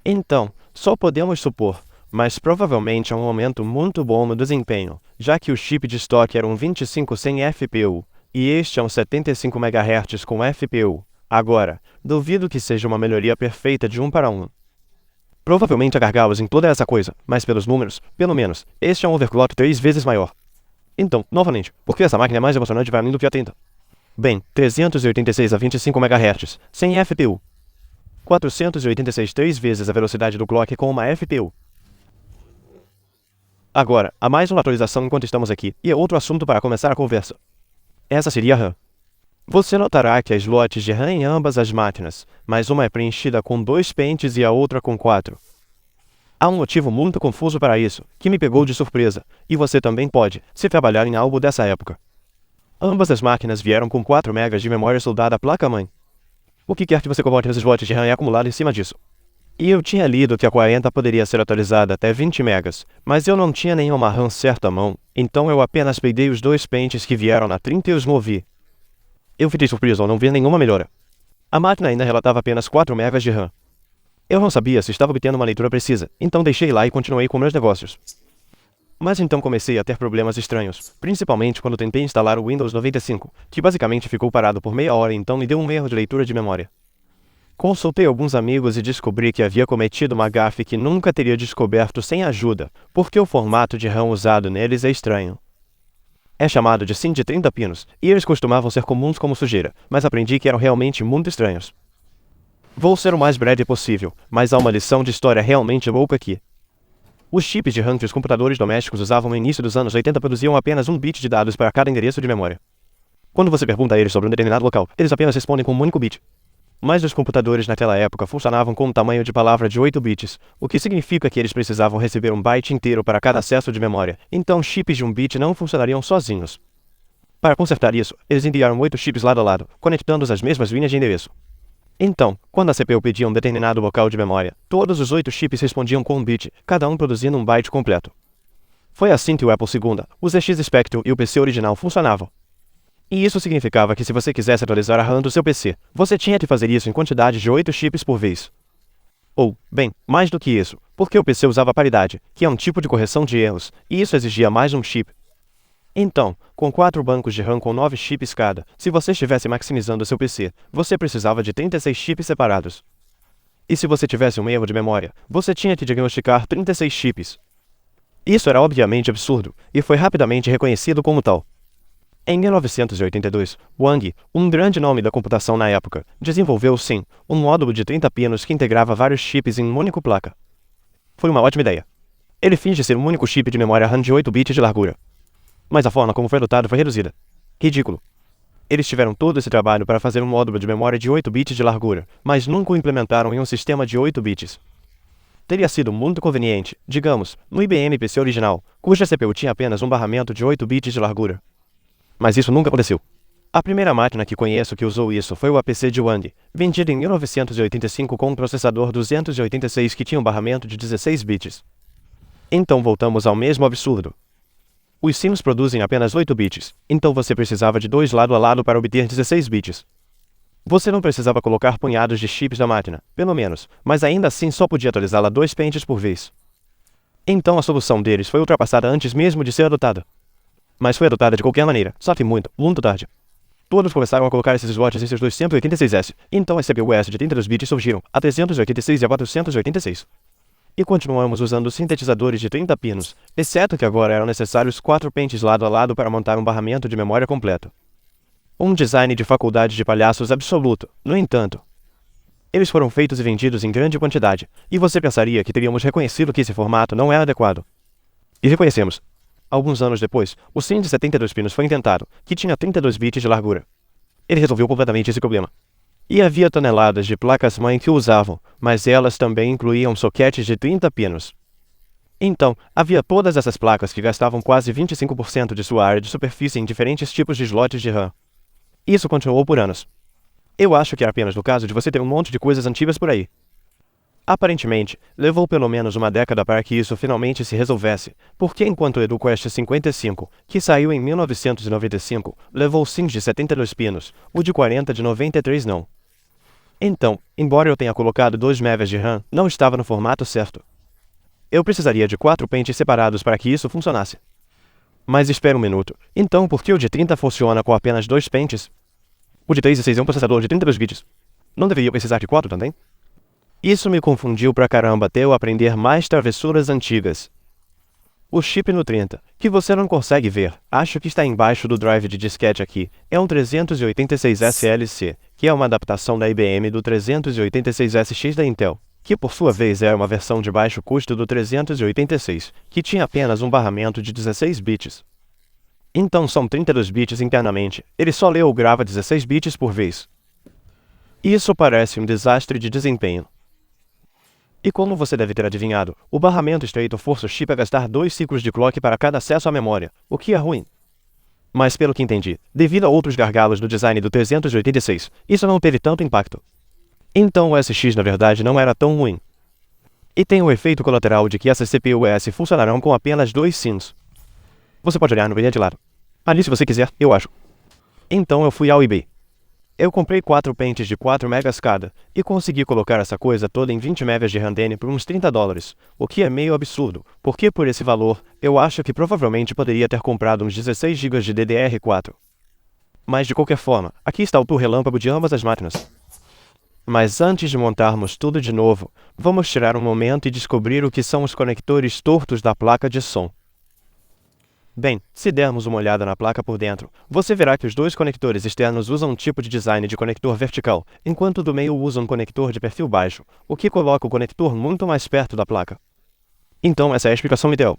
Então, só podemos supor, mas provavelmente é um aumento muito bom no desempenho, já que o chip de estoque era um 2500 FPU, e este é um 75 MHz com FPU. Agora, duvido que seja uma melhoria perfeita de 1 para 1. Provavelmente há gargalos em toda essa coisa, mas pelos números, pelo menos, este é um overclock 3 vezes maior. Então, novamente, por que essa máquina é mais emocionante para mim do que a 30? Bem, 386 a 25 MHz, sem FPU. 486 3 vezes a velocidade do clock com uma FPU. Agora, há mais uma atualização enquanto estamos aqui, e é outro assunto para começar a conversa. Essa seria a RAM. Você notará que há slots de RAM em ambas as máquinas, mas uma é preenchida com 2 pentes e a outra com 4. Há um motivo muito confuso para isso, que me pegou de surpresa, e você também pode, se trabalhar em algo dessa época. Ambas as máquinas vieram com 4 MB de memória soldada à placa-mãe. O que quer que você coloque nos slots de RAM é acumulado em cima disso. E eu tinha lido que a 40 poderia ser atualizada até 20 megas, mas eu não tinha nenhuma RAM certa à mão, então eu apenas peguei os dois pentes que vieram na 30 e os movi. Eu fiquei surpreso ao não ver nenhuma melhora. A máquina ainda relatava apenas 4 megas de RAM. Eu não sabia se estava obtendo uma leitura precisa, então deixei lá e continuei com meus negócios. Mas então comecei a ter problemas estranhos, principalmente quando tentei instalar o Windows 95, que basicamente ficou parado por meia hora e então me deu um erro de leitura de memória. Consultei alguns amigos e descobri que havia cometido uma gafe que nunca teria descoberto sem ajuda, porque o formato de RAM usado neles é estranho. É chamado de SIM de 30 pinos, e eles costumavam ser comuns como sujeira, mas aprendi que eram realmente muito estranhos. Vou ser o mais breve possível, mas há uma lição de história realmente louca aqui. Os chips de RAM que os computadores domésticos usavam no início dos anos 80 produziam apenas um bit de dados para cada endereço de memória. Quando você pergunta a eles sobre um determinado local, eles apenas respondem com um único bit. Mas os computadores naquela época funcionavam com um tamanho de palavra de 8 bits, o que significa que eles precisavam receber um byte inteiro para cada acesso de memória, então chips de um bit não funcionariam sozinhos. Para consertar isso, eles enviaram 8 chips lado a lado, conectando-os às mesmas linhas de endereço. Então, quando a CPU pedia um determinado local de memória, todos os 8 chips respondiam com um bit, cada um produzindo um byte completo. Foi assim que o Apple II, o ZX Spectrum e o PC original funcionavam. E isso significava que se você quisesse atualizar a RAM do seu PC, você tinha que fazer isso em quantidade de 8 chips por vez. Ou, bem, mais do que isso, porque o PC usava paridade, que é um tipo de correção de erros, e isso exigia mais um chip. Então, com 4 bancos de RAM com 9 chips cada, se você estivesse maximizando seu PC, você precisava de 36 chips separados. E se você tivesse um erro de memória, você tinha que diagnosticar 36 chips. Isso era obviamente absurdo, e foi rapidamente reconhecido como tal. Em 1982, Wang, um grande nome da computação na época, desenvolveu sim, um módulo de 30 pinos que integrava vários chips em uma única placa. Foi uma ótima ideia. Ele finge ser um único chip de memória RAM de 8 bits de largura. Mas a forma como foi adotado foi reduzida. Ridículo. Eles tiveram todo esse trabalho para fazer um módulo de memória de 8 bits de largura, mas nunca o implementaram em um sistema de 8 bits. Teria sido muito conveniente, digamos, no IBM PC original, cuja CPU tinha apenas um barramento de 8 bits de largura. Mas isso nunca aconteceu. A primeira máquina que conheço que usou isso foi o APC de Wang, vendido em 1985 com um processador 286 que tinha um barramento de 16 bits. Então voltamos ao mesmo absurdo. Os SIMs produzem apenas 8 bits, então você precisava de 2 lado a lado para obter 16 bits. Você não precisava colocar punhados de chips na máquina, pelo menos, mas ainda assim só podia atualizá-la 2 pentes por vez. Então a solução deles foi ultrapassada antes mesmo de ser adotada. Mas foi adotada de qualquer maneira, só que muito tarde. Todos começaram a colocar esses slots em seus 286S, então as CPUs de 32 bits surgiram, a 386 e a 486. E continuamos usando sintetizadores de 30 pinos, exceto que agora eram necessários 4 pentes lado a lado para montar um barramento de memória completo. Um design de faculdade de palhaços absoluto, no entanto. Eles foram feitos e vendidos em grande quantidade, e você pensaria que teríamos reconhecido que esse formato não é adequado. E reconhecemos. Alguns anos depois, o SIM de 72 pinos foi inventado, que tinha 32 bits de largura. Ele resolveu completamente esse problema. E havia toneladas de placas-mãe que o usavam, mas elas também incluíam soquetes de 30 pinos. Então, havia todas essas placas que gastavam quase 25% de sua área de superfície em diferentes tipos de slots de RAM. Isso continuou por anos. Eu acho que é apenas no caso de você ter um monte de coisas antigas por aí. Aparentemente, levou pelo menos uma década para que isso finalmente se resolvesse, porque enquanto o EduQuest 55, que saiu em 1995, levou SIMs de 72 pinos, o de 40 de 93 não. Então, embora eu tenha colocado 2 megas de RAM, não estava no formato certo. Eu precisaria de 4 pentes separados para que isso funcionasse. Mas espera um minuto, então por que o de 30 funciona com apenas 2 pentes? O de 3 e 6 é um processador de 32 bits. Não deveria precisar de 4 também? Isso me confundiu pra caramba até eu aprender mais travessuras antigas. O chip no 30, que você não consegue ver, acho que está embaixo do drive de disquete aqui, é um 386 SLC, que é uma adaptação da IBM do 386SX da Intel, que por sua vez é uma versão de baixo custo do 386, que tinha apenas um barramento de 16 bits. Então são 32 bits internamente, ele só lê ou grava 16 bits por vez. Isso parece um desastre de desempenho. E como você deve ter adivinhado, o barramento estreito força o chip a gastar 2 ciclos de clock para cada acesso à memória, o que é ruim. Mas pelo que entendi, devido a outros gargalos do design do 386, isso não teve tanto impacto. Então o SX na verdade não era tão ruim. E tem o efeito colateral de que essas CPUs funcionarão com apenas 2 sims. Você pode olhar no brilhante lado. Ali se você quiser, eu acho. Então eu fui ao eBay. Eu comprei 4 pentes de 4 megas cada, e consegui colocar essa coisa toda em 20 megas de Randene por uns $30, o que é meio absurdo, porque por esse valor, eu acho que provavelmente poderia ter comprado uns 16 GB de DDR4. Mas de qualquer forma, aqui está o tour relâmpago de ambas as máquinas. Mas antes de montarmos tudo de novo, vamos tirar um momento e descobrir o que são os conectores tortos da placa de som. Bem, se dermos uma olhada na placa por dentro, você verá que os dois conectores externos usam um tipo de design de conector vertical, enquanto o do meio usa um conector de perfil baixo, o que coloca o conector muito mais perto da placa. Então essa é a explicação ideal.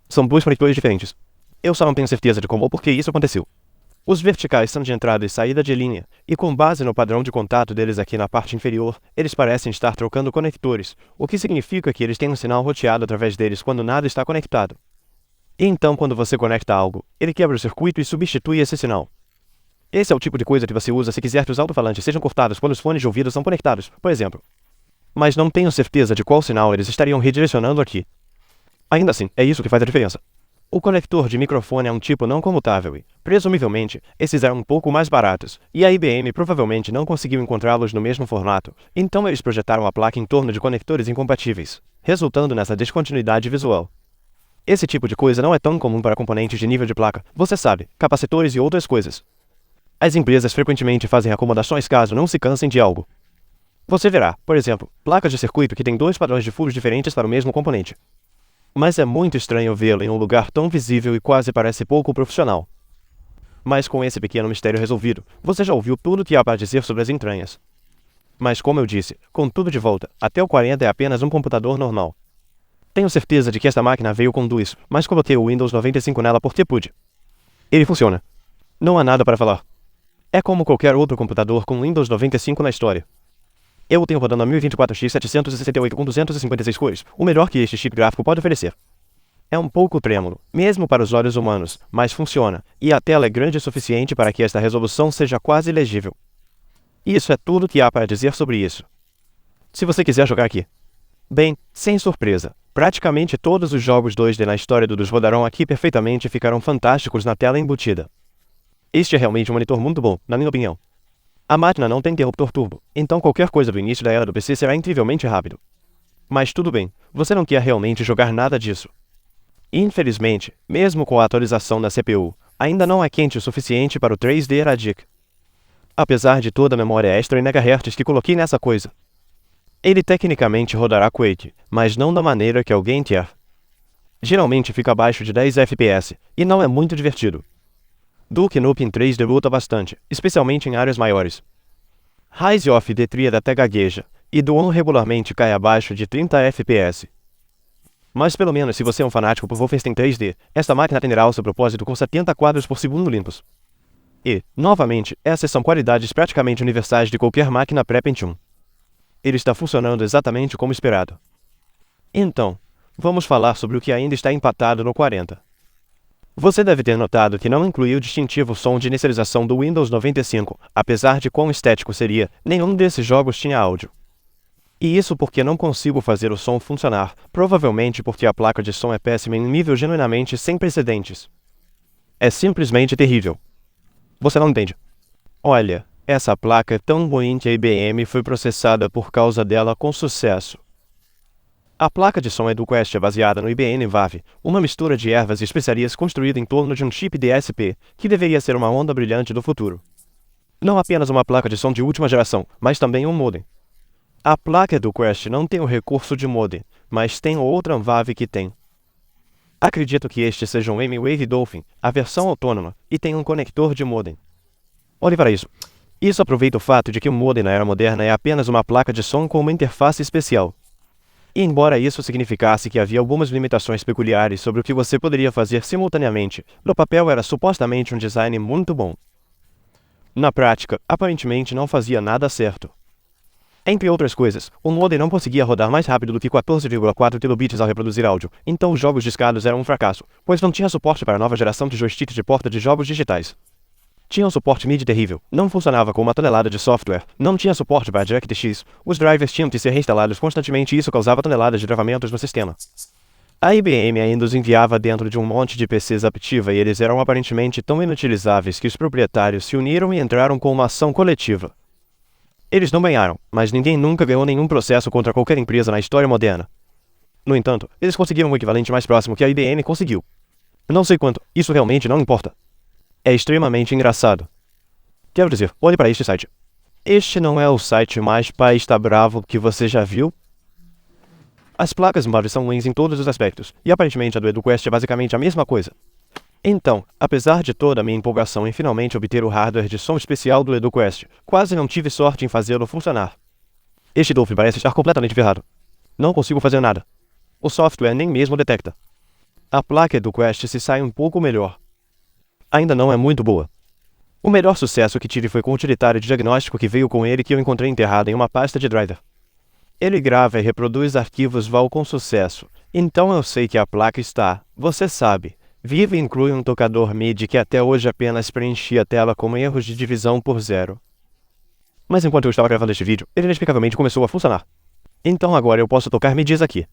São dois conectores diferentes. Eu só não tenho certeza de como ou por que isso aconteceu. Os verticais são de entrada e saída de linha, e com base no padrão de contato deles aqui na parte inferior, eles parecem estar trocando conectores, o que significa que eles têm um sinal roteado através deles quando nada está conectado. E então, quando você conecta algo, ele quebra o circuito e substitui esse sinal. Esse é o tipo de coisa que você usa se quiser que os alto-falantes sejam cortados quando os fones de ouvido são conectados, por exemplo. Mas não tenho certeza de qual sinal eles estariam redirecionando aqui. Ainda assim, é isso que faz a diferença. O conector de microfone é um tipo não comutável e, presumivelmente, esses eram um pouco mais baratos, e a IBM provavelmente não conseguiu encontrá-los no mesmo formato, então eles projetaram a placa em torno de conectores incompatíveis, resultando nessa descontinuidade visual. Esse tipo de coisa não é tão comum para componentes de nível de placa, você sabe, capacitores e outras coisas. As empresas frequentemente fazem acomodações caso não se cansem de algo. Você verá, por exemplo, placas de circuito que têm 2 padrões de furos diferentes para o mesmo componente. Mas é muito estranho vê-lo em um lugar tão visível e quase parece pouco profissional. Mas com esse pequeno mistério resolvido, você já ouviu tudo o que há para dizer sobre as entranhas. Mas como eu disse, com tudo de volta, até o 40 é apenas um computador normal. Tenho certeza de que esta máquina veio com dois, mas coloquei o Windows 95 nela porque pude. Ele funciona. Não há nada para falar. É como qualquer outro computador com Windows 95 na história. Eu o tenho rodando a 1024x 768 com 256 cores, o melhor que este chip gráfico pode oferecer. É um pouco trêmulo, mesmo para os olhos humanos, mas funciona, e a tela é grande o suficiente para que esta resolução seja quase legível. Isso é tudo que há para dizer sobre isso. Se você quiser jogar aqui. Bem, sem surpresa, praticamente todos os jogos 2D na história dos rodarão aqui perfeitamente e ficarão fantásticos na tela embutida. Este é realmente um monitor muito bom, na minha opinião. A máquina não tem interruptor turbo, então qualquer coisa do início da era do PC será incrivelmente rápido. Mas tudo bem, você não quer realmente jogar nada disso. Infelizmente, mesmo com a atualização da CPU, ainda não é quente o suficiente para o 3D Radic. Apesar de toda a memória extra em MHz que coloquei nessa coisa. Ele tecnicamente rodará Quake, mas não da maneira que alguém quer. Geralmente fica abaixo de 10 FPS, e não é muito divertido. Duke Nukem 3 debuta bastante, especialmente em áreas maiores. Rise of the Triad até gagueja, e Dawn regularmente cai abaixo de 30 FPS. Mas pelo menos se você é um fanático por Wolfenstein 3D, esta máquina atenderá ao seu propósito com 70 quadros por segundo limpos. E, novamente, essas são qualidades praticamente universais de qualquer máquina pré-Pentium. Ele está funcionando exatamente como esperado. Então, vamos falar sobre o que ainda está empatado no 40. Você deve ter notado que não incluí o distintivo som de inicialização do Windows 95, apesar de quão estético seria, nenhum desses jogos tinha áudio. E isso porque não consigo fazer o som funcionar, provavelmente porque a placa de som é péssima em um nível genuinamente sem precedentes. É simplesmente terrível. Você não entende. Olha, essa placa é tão ruim que a IBM foi processada por causa dela com sucesso. A placa de som EduQuest é baseada no IBM VAV, uma mistura de ervas e especiarias construída em torno de um chip DSP, que deveria ser uma onda brilhante do futuro. Não apenas uma placa de som de última geração, mas também um modem. A placa EduQuest não tem o recurso de modem, mas tem outra VAV que tem. Acredito que este seja um M-Wave Dolphin, a versão autônoma, e tem um conector de modem. Olhe para isso. Isso aproveita o fato de que o modem na era moderna é apenas uma placa de som com uma interface especial. E embora isso significasse que havia algumas limitações peculiares sobre o que você poderia fazer simultaneamente, no papel era supostamente um design muito bom. Na prática, aparentemente não fazia nada certo. Entre outras coisas, o modem não conseguia rodar mais rápido do que 14,4 kilobits ao reproduzir áudio, então os jogos discados eram um fracasso, pois não tinha suporte para a nova geração de joysticks de porta de jogos digitais. Tinha um suporte MIDI terrível, não funcionava com 1 tonelada de software, não tinha suporte para DirectX, os drivers tinham que ser reinstalados constantemente e isso causava toneladas de travamentos no sistema. A IBM ainda os enviava dentro de um monte de PCs Aptiva e eles eram aparentemente tão inutilizáveis que os proprietários se uniram e entraram com uma ação coletiva. Eles não ganharam, mas ninguém nunca ganhou nenhum processo contra qualquer empresa na história moderna. No entanto, eles conseguiram o equivalente mais próximo que a IBM conseguiu. Não sei quanto, isso realmente não importa. É extremamente engraçado. Quero dizer, olhe para este site. Este não é o site mais pai está bravo que você já viu? As placas MAV são ruins em todos os aspectos, e aparentemente a do EduQuest é basicamente a mesma coisa. Então, apesar de toda a minha empolgação em finalmente obter o hardware de som especial do EduQuest, quase não tive sorte em fazê-lo funcionar. Este Dolphin parece estar completamente ferrado. Não consigo fazer nada. O software nem mesmo detecta. A placa EduQuest se sai um pouco melhor. Ainda não é muito boa. O melhor sucesso que tive foi com o utilitário de diagnóstico que veio com ele que eu encontrei enterrado em uma pasta de driver. Ele grava e reproduz arquivos VAL com sucesso, então eu sei que a placa está, você sabe, viva e inclui um tocador MIDI que até hoje apenas preenchia a tela com erros de divisão por 0. Mas enquanto eu estava gravando este vídeo, ele inexplicavelmente começou a funcionar. Então agora eu posso tocar MIDIs aqui.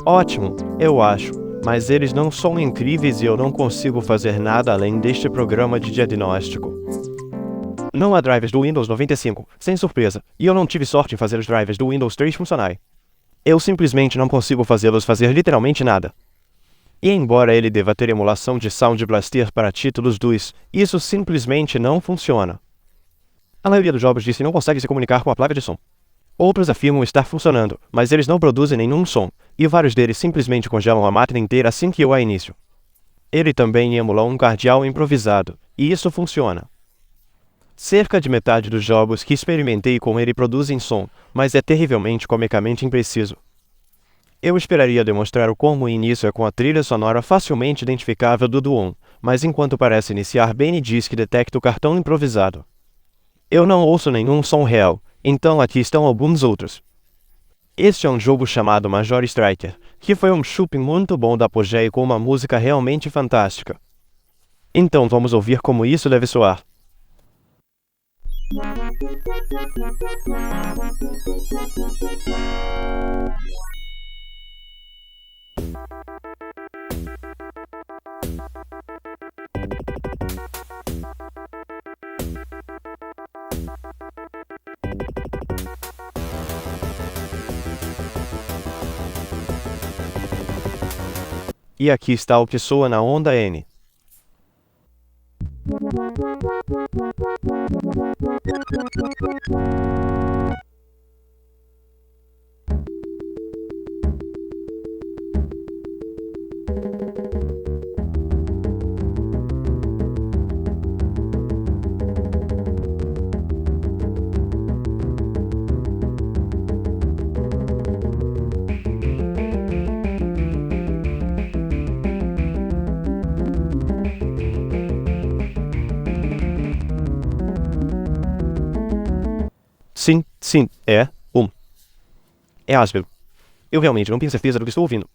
Ótimo, eu acho. Mas eles não são incríveis e eu não consigo fazer nada além deste programa de diagnóstico. Não há drivers do Windows 95, sem surpresa, e eu não tive sorte em fazer os drivers do Windows 3 funcionarem. Eu simplesmente não consigo fazê-los fazer literalmente nada. E embora ele deva ter emulação de Sound Blaster para títulos DOS, isso simplesmente não funciona. A maioria dos jogos diz que não consegue se comunicar com a placa de som. Outros afirmam estar funcionando, mas eles não produzem nenhum som, e vários deles simplesmente congelam a máquina inteira assim que eu a inicio. Ele também emula um cardeal improvisado, e isso funciona. Cerca de metade dos jogos que experimentei com ele produzem som, mas é terrivelmente comicamente impreciso. Eu esperaria demonstrar o como o início é com a trilha sonora facilmente identificável do Duon, mas enquanto parece iniciar bem diz que detecta o cartão improvisado. Eu não ouço nenhum som real, então aqui estão alguns outros. Este é um jogo chamado Major Striker, que foi um shopping muito bom da Apogee com uma música realmente fantástica. Então vamos ouvir como isso deve soar. E aqui está o que soa na onda N. Sim, é áspero. Eu realmente não tenho certeza do que estou ouvindo.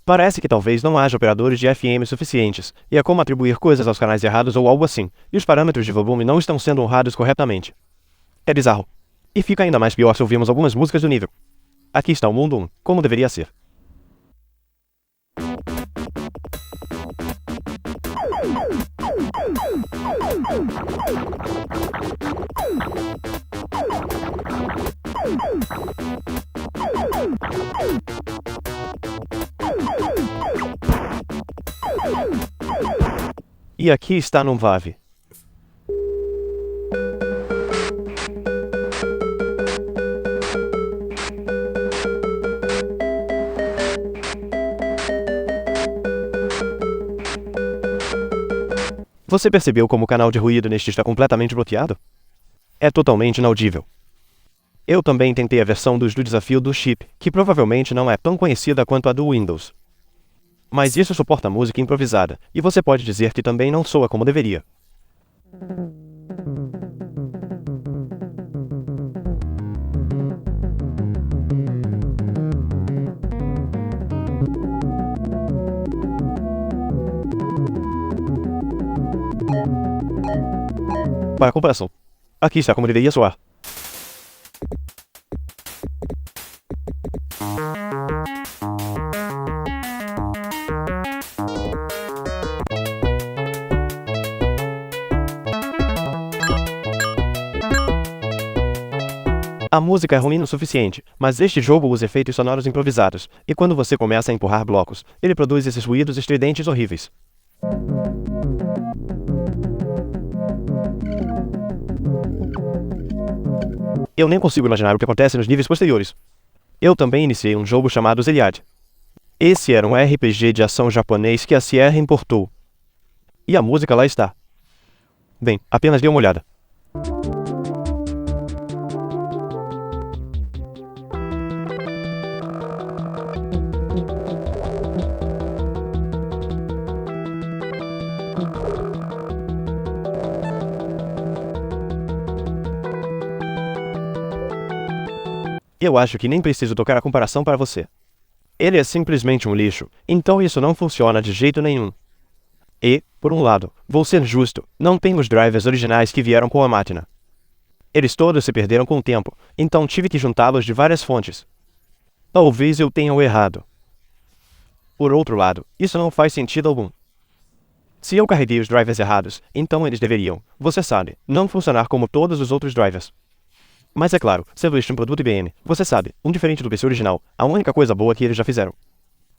Parece que talvez não haja operadores de FM suficientes, e é como atribuir coisas aos canais errados ou algo assim, e os parâmetros de volume não estão sendo honrados corretamente. É bizarro. E fica ainda mais pior se ouvirmos algumas músicas do nível. Aqui está o mundo 1, como deveria ser. E aqui está no VAV. Você percebeu como o canal de ruído neste está completamente bloqueado? É totalmente inaudível. Eu também tentei a versão do desafio do chip, que provavelmente não é tão conhecida quanto a do Windows. Mas isso suporta música improvisada, e você pode dizer que também não soa como deveria. para a comparação. Aqui está como deveria soar. A música é ruim o suficiente, mas este jogo usa efeitos sonoros improvisados, e quando você começa a empurrar blocos, ele produz esses ruídos estridentes horríveis. Eu nem consigo imaginar o que acontece nos níveis posteriores. Eu também iniciei um jogo chamado Zeliad. Esse era um RPG de ação japonês que a Sierra importou. E a música lá está. Bem, apenas dê uma olhada. Eu acho que nem preciso tocar a comparação para você. Ele é simplesmente um lixo, então isso não funciona de jeito nenhum. E, por um lado, vou ser justo, não tem os drivers originais que vieram com a máquina. Eles todos se perderam com o tempo, então tive que juntá-los de várias fontes. Talvez eu tenha o errado. Por outro lado, isso não faz sentido algum. Se eu carreguei os drivers errados, então eles deveriam, você sabe, não funcionar como todos os outros drivers. Mas é claro, sendo este um produto IBM, você sabe, diferente do PC original, a única coisa boa que eles já fizeram.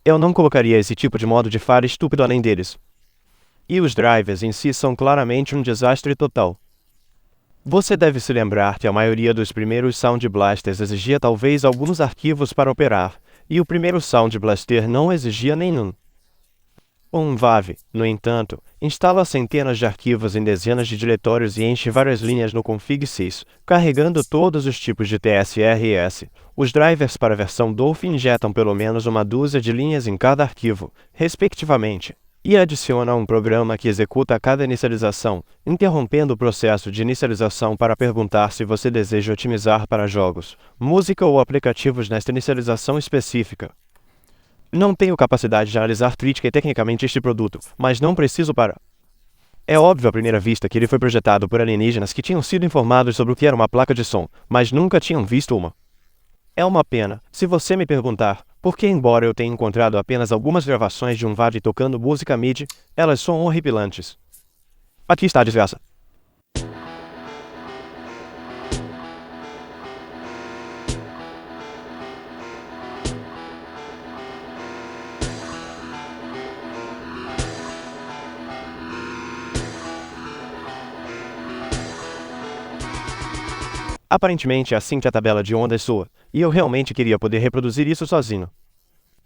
Eu não colocaria esse tipo de modo de falha estúpido além deles. E os drivers em si são claramente um desastre total. Você deve se lembrar que a maioria dos primeiros Sound Blasters exigia talvez alguns arquivos para operar, e o primeiro Sound Blaster não exigia nenhum. Um VAV, no entanto, instala centenas de arquivos em dezenas de diretórios e enche várias linhas no config.sys, carregando todos os tipos de TSRS. Os drivers para a versão Dolphin injetam pelo menos uma dúzia de linhas em cada arquivo, respectivamente, e adiciona um programa que executa cada inicialização, interrompendo o processo de inicialização para perguntar se você deseja otimizar para jogos, música ou aplicativos nesta inicialização específica. Não tenho capacidade de analisar crítica e tecnicamente este produto, mas não preciso para. É óbvio à primeira vista que ele foi projetado por alienígenas que tinham sido informados sobre o que era uma placa de som, mas nunca tinham visto uma. É uma pena, se você me perguntar, porque embora eu tenha encontrado apenas algumas gravações de um VAD tocando música MIDI, elas são horripilantes. Aqui está a desgraça. Aparentemente é assim que a tabela de ondas soa, e eu realmente queria poder reproduzir isso sozinho.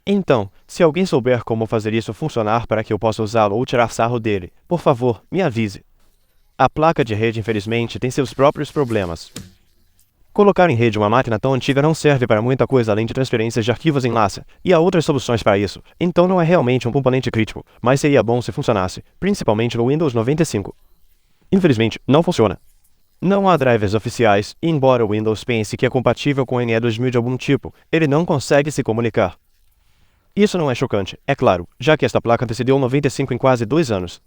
Então, se alguém souber como fazer isso funcionar para que eu possa usá-lo ou tirar sarro dele, por favor, me avise. A placa de rede infelizmente tem seus próprios problemas. Colocar em rede uma máquina tão antiga não serve para muita coisa além de transferências de arquivos em massa, e há outras soluções para isso, então não é realmente um componente crítico, mas seria bom se funcionasse, principalmente no Windows 95. Infelizmente, não funciona. Não há drivers oficiais, e embora o Windows pense que é compatível com NE2000 de algum tipo, ele não consegue se comunicar. Isso não é chocante, é claro, já que esta placa antecedeu o 95 em quase 2 anos.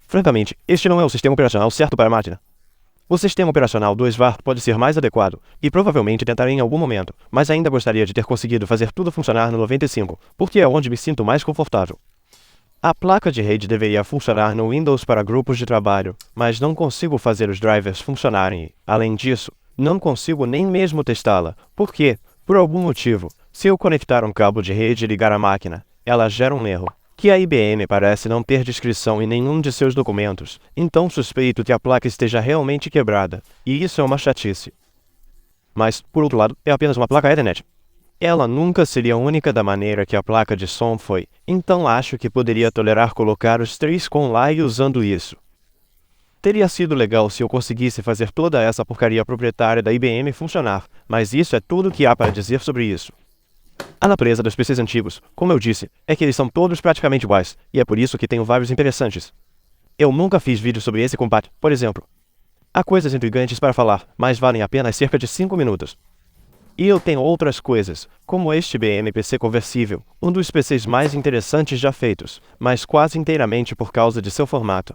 Francamente, este não é o sistema operacional certo para a máquina. O sistema operacional 2VAR pode ser mais adequado, e provavelmente tentarei em algum momento, mas ainda gostaria de ter conseguido fazer tudo funcionar no 95, porque é onde me sinto mais confortável. A placa de rede deveria funcionar no Windows para grupos de trabalho, mas não consigo fazer os drivers funcionarem e, além disso, não consigo nem mesmo testá-la, porque, por algum motivo, se eu conectar um cabo de rede e ligar a máquina, ela gera um erro, que a IBM parece não ter descrição em nenhum de seus documentos, então suspeito que a placa esteja realmente quebrada, e isso é uma chatice. Mas, por outro lado, é apenas uma placa Ethernet. Ela nunca seria única da maneira que a placa de som foi, então acho que poderia tolerar colocar os 3 com line usando isso. Teria sido legal se eu conseguisse fazer toda essa porcaria proprietária da IBM funcionar, mas isso é tudo que há para dizer sobre isso. A natureza dos PCs antigos, como eu disse, é que eles são todos praticamente iguais, e é por isso que tenho vários interessantes. Eu nunca fiz vídeo sobre esse compat, por exemplo. Há coisas intrigantes para falar, mas valem apenas cerca de 5 minutos. E eu tenho outras coisas, como este IBM PC conversível, um dos PCs mais interessantes já feitos, mas quase inteiramente por causa de seu formato.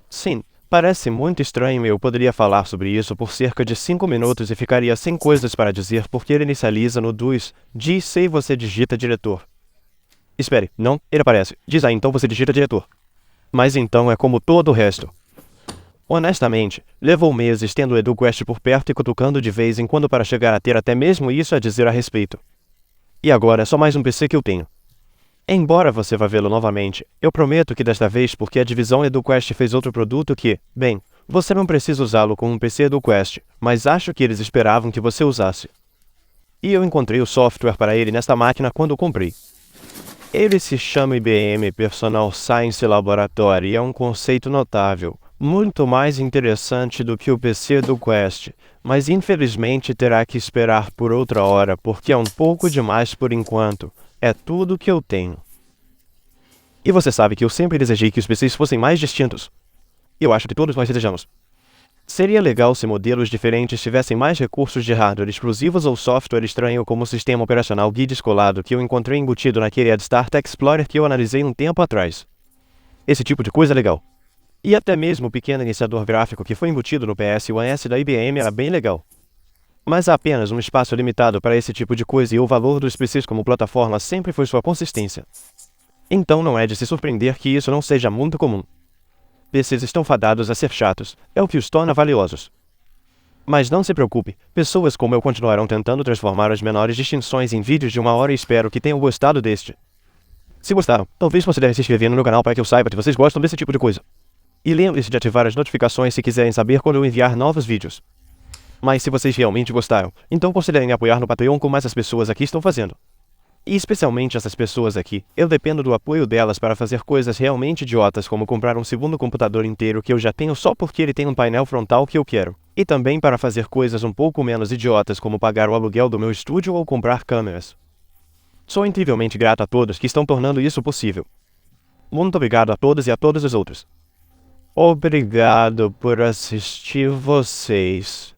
Sim, Parece muito estranho e eu poderia falar sobre isso por cerca de 5 minutos e ficaria sem coisas para dizer porque ele inicializa no DOS. Diz e você digita diretor. Espere, não, ele aparece. Diz aí então você digita diretor. Mas então é como todo o resto. Honestamente, levou meses tendo o EduQuest por perto e cutucando de vez em quando para chegar a ter até mesmo isso a dizer a respeito. E agora é só mais um PC que eu tenho. Embora você vá vê-lo novamente, eu prometo que desta vez porque a divisão EduQuest fez outro produto que, bem, você não precisa usá-lo com um PC EduQuest, mas acho que eles esperavam que você usasse. E eu encontrei o software para ele nesta máquina quando o comprei. Ele se chama IBM Personal Science Laboratory e é um conceito notável, muito mais interessante do que o PC EduQuest, mas infelizmente terá que esperar por outra hora porque é um pouco demais por enquanto. É tudo que eu tenho. E você sabe que eu sempre desejei que os PCs fossem mais distintos. Eu acho que todos nós desejamos. Seria legal se modelos diferentes tivessem mais recursos de hardware exclusivos ou software estranho como o sistema operacional GUI descolado que eu encontrei embutido naquele Start Explorer que eu analisei um tempo atrás. Esse tipo de coisa é legal. E até mesmo o pequeno iniciador gráfico que foi embutido no PS1S da IBM era bem legal. Mas há apenas um espaço limitado para esse tipo de coisa e o valor dos PCs como plataforma sempre foi sua consistência. Então não é de se surpreender que isso não seja muito comum. PCs estão fadados a ser chatos, é o que os torna valiosos. Mas não se preocupe, pessoas como eu continuarão tentando transformar as menores distinções em vídeos de 1 hora e espero que tenham gostado deste. Se gostaram, talvez você deve se inscrever no meu canal para que eu saiba que vocês gostam desse tipo de coisa. E lembre-se de ativar as notificações se quiserem saber quando eu enviar novos vídeos. Mas se vocês realmente gostaram, então considerem apoiar no Patreon como essas pessoas aqui estão fazendo. E especialmente essas pessoas aqui, eu dependo do apoio delas para fazer coisas realmente idiotas como comprar um segundo computador inteiro que eu já tenho só porque ele tem um painel frontal que eu quero. E também para fazer coisas um pouco menos idiotas como pagar o aluguel do meu estúdio ou comprar câmeras. Sou incrivelmente grato a todos que estão tornando isso possível. Muito obrigado a todos e a todos os outros. Obrigado por assistir vocês.